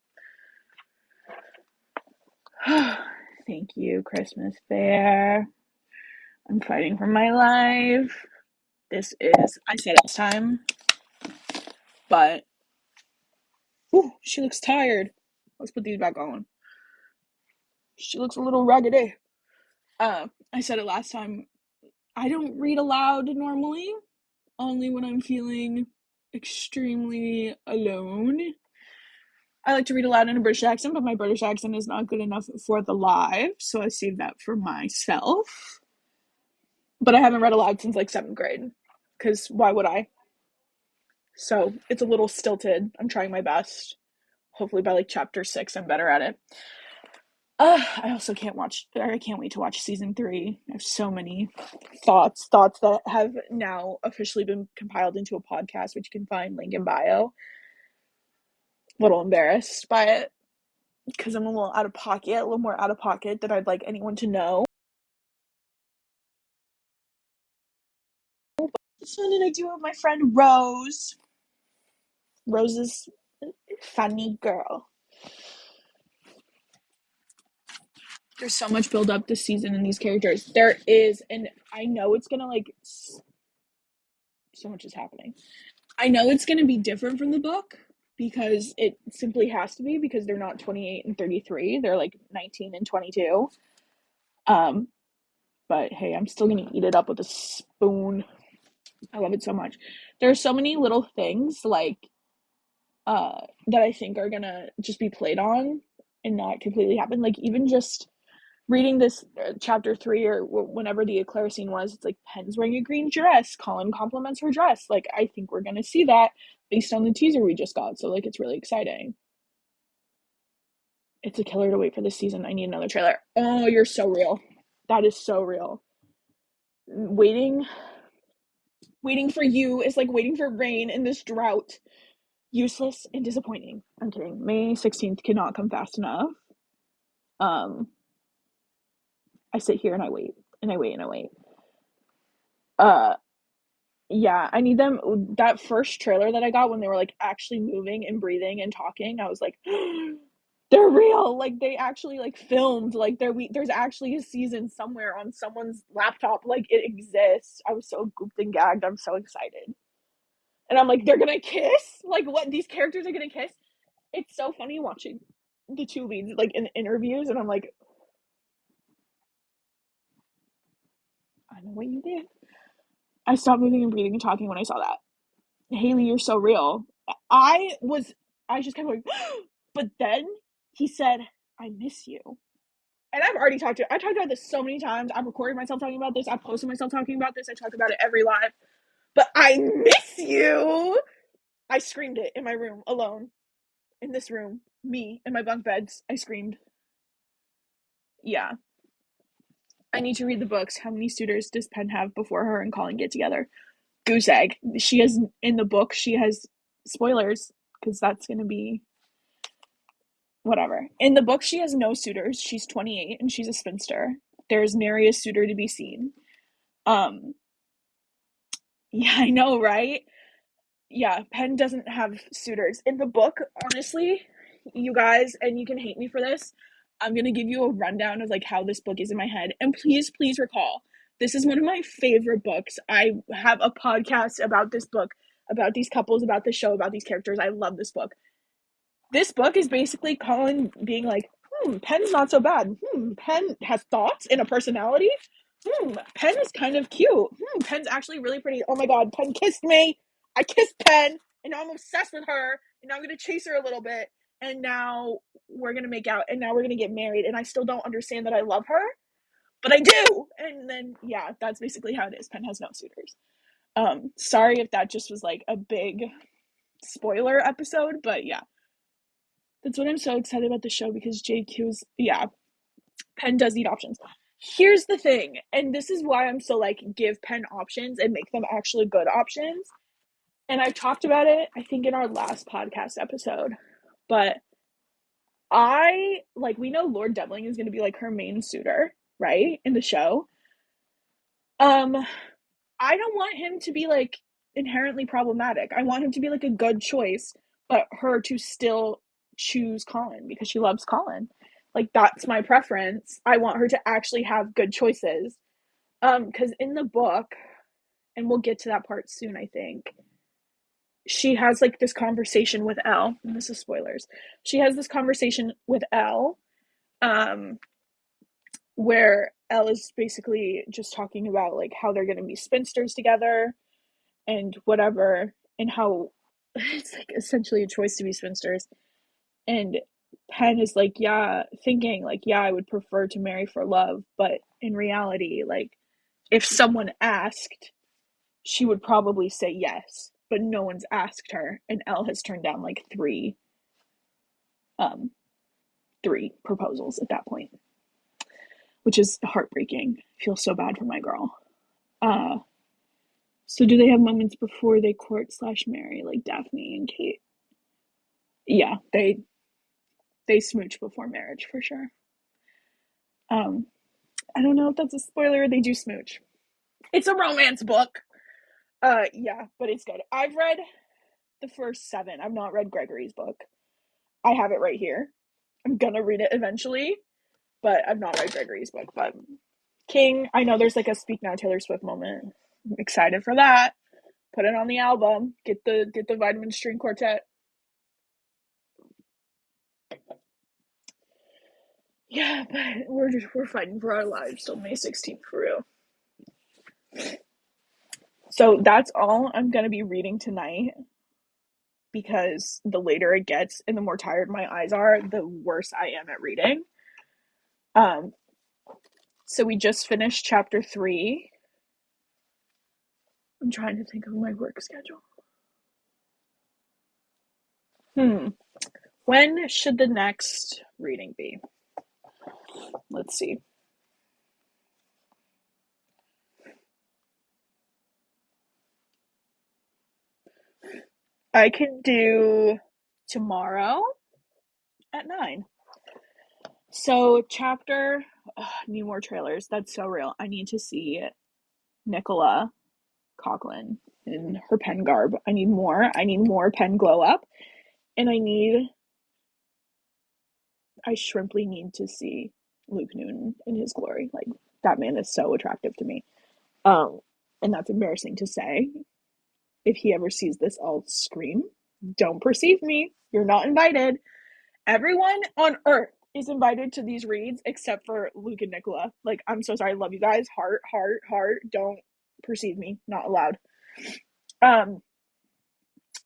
Speaker 1: Thank you, Christmas Fair. I'm fighting for my life. This is, I said it's time, but, she looks tired. Let's put these back on. She looks a little raggedy. I said it last time. I don't read aloud normally, only when I'm feeling extremely alone. I like to read aloud in a British accent, but my British accent is not good enough for the live, so I saved that for myself. But I haven't read aloud since like 7th grade, because why would I? So it's a little stilted. I'm trying my best. Hopefully by like chapter 6, I'm better at it. I also can't wait to watch season 3. I have so many thoughts that have now officially been compiled into a podcast, which you can find, link in bio. A little embarrassed by it, because I'm a little more out of pocket than I'd like anyone to know. fun did I do with my friend Rose? Rose is a funny girl. There's so much build up this season in these characters. There is, and I know it's gonna like so much is happening. I know it's gonna be different from the book because it simply has to be because they're not 28 and 33. They're like 19 and 22. Um, but hey, I'm still gonna eat it up with a spoon. I love it so much. There are so many little things like that I think are gonna just be played on and not completely happen. Like even just reading this chapter 3 or whenever the eclair scene was, it's like Pen's wearing a green dress, Colin compliments her dress. Like I think we're gonna see that based on the teaser we just got, so like it's really exciting. It's a killer to wait for this season. I need another trailer. Oh, you're so real. That is so real. Waiting for you is like waiting for rain in this drought. Useless and disappointing. I'm kidding. May 16th cannot come fast enough. um I sit here and I wait and I wait and I wait. uh yeah, I need them. That first trailer that I got when they were like actually moving and breathing and talking, I was like, they're real. Like they actually like filmed. Like there's actually a season somewhere on someone's laptop. Like it exists. I was so gooped and gagged. I'm so excited. And I'm like, they're gonna kiss. Like what? These characters are gonna kiss. It's so funny watching the two leads like in interviews, and I'm like, I know what you did. I stopped moving and breathing and talking when I saw that. Haley, you're so real. I was, I just kept going, but then he said, I miss you. And I talked about this so many times. I've recorded myself talking about this. I've posted myself talking about this. I talk about it every live. But I miss you. I screamed it in my room alone. In this room, me in my bunk beds. I screamed. Yeah. I need to read the books. How many suitors does Penn have before her and Colin get together? Goose egg. She has in the book. She has spoilers because that's gonna be whatever. In the book, she has no suitors. She's 28 and she's a spinster. There's nary a suitor to be seen. Um, yeah, I know, right? Yeah, Penn doesn't have suitors. In the book, honestly, you guys, and you can hate me for this, I'm gonna give you a rundown of like how this book is in my head. And please, please recall, this is one of my favorite books. I have a podcast about this book, about these couples, about this show, about these characters. I love this book. This book is basically Colin being like, Penn's not so bad. Penn has thoughts and a personality. Penn is kind of cute. Penn's actually really pretty. Oh my god, Penn kissed me. I kissed Penn, and now I'm obsessed with her, and now I'm gonna chase her a little bit, and now we're gonna make out, and now we're gonna get married, and I still don't understand that I love her, but I do. And then yeah, that's basically how it is. Penn has no suitors. Sorry if that just was like a big spoiler episode, but yeah, that's what I'm so excited about the show because JQ's, yeah, Penn does need options. Here's the thing, and this is why I'm so like, give Penn options and make them actually good options. And I've talked about it, I think, in our last podcast episode, but I like, we know Lord Devling is going to be like her main suitor, right? In the show. Um, I don't want him to be like inherently problematic. I want him to be like a good choice, but her to still choose Colin because she loves Colin. Like that's my preference. I want her to actually have good choices. Because in the book, and we'll get to that part soon, I think, she has like this conversation with Elle, and this is spoilers. She has this conversation with Elle, um, where Elle is basically just talking about like how they're gonna be spinsters together and whatever, and how it's like essentially a choice to be spinsters. And Penn is like, yeah, thinking like, yeah, I would prefer to marry for love, but in reality, like, if someone asked, she would probably say yes, but no one's asked her, and Elle has turned down like um, three proposals at that point, which is heartbreaking. I feel so bad for my girl. Uh, so do they have moments before they court slash marry, like Daphne and Kate? Yeah, they smooch before marriage for sure. Um, I don't know if that's a spoiler. They do smooch. It's a romance book. Yeah, but it's good. I've read the first 7. I've not read Gregory's book. I have it right here. I'm gonna read it eventually, but I've not read Gregory's book. But King, I know there's like a Speak Now Taylor Swift moment. I'm excited for that. Put it on the album. Get the Vitamin String Quartet. Yeah, but we're fighting for our lives till May 16th for real. So that's all I'm gonna be reading tonight, because the later it gets and the more tired my eyes are, the worse I am at reading. Um, so we just finished chapter 3. I'm trying to think of my work schedule. When should the next reading be? Let's see. I can do tomorrow at 9. So chapter, need more trailers. That's so real. I need to see Nicola Coughlin in her pen garb. I need more. I need more pen glow up. And I shrimply need to see Luke Newton in his glory. Like, that man is so attractive to me. And that's embarrassing to say. If he ever sees this, I'll scream. Don't perceive me. You're not invited. Everyone on earth is invited to these reads except for Luke and Nicola. Like, I'm so sorry. I love you guys. Heart, heart, heart. Don't perceive me. Not allowed.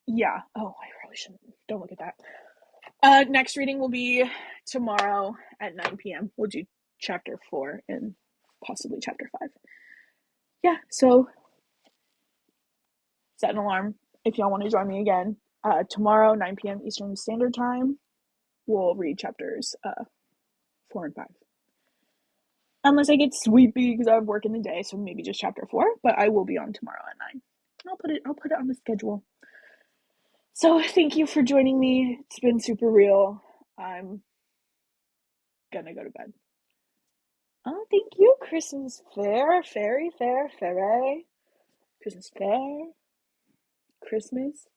Speaker 1: Yeah. Oh, I probably shouldn't. Don't look at that. Next reading will be tomorrow at 9 p.m. We'll do chapter 4 and possibly chapter 5. Yeah, so set an alarm if y'all want to join me again. Tomorrow, 9 p.m. Eastern Standard Time, we'll read chapters 4 and 5. Unless I get sleepy because I have work in the day, so maybe just chapter 4. But I will be on tomorrow at 9. I'll put it on the schedule. So thank you for joining me. It's been super real. I'm gonna go to bed. Oh, thank you, Christmas fair, fairy fair, fairy, Christmas fair, Christmas.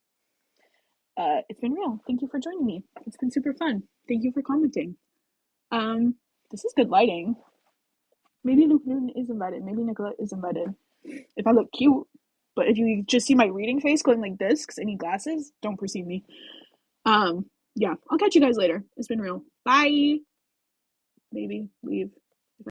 Speaker 1: It's been real. Thank you for joining me. It's been super fun. Thank you for commenting. This is good lighting. Maybe Luke Newton is invited. Maybe Nicola is invited. If I look cute. But if you just see my reading face going like this because I need glasses, don't perceive me. Yeah, I'll catch you guys later. It's been real. Bye. Maybe leave.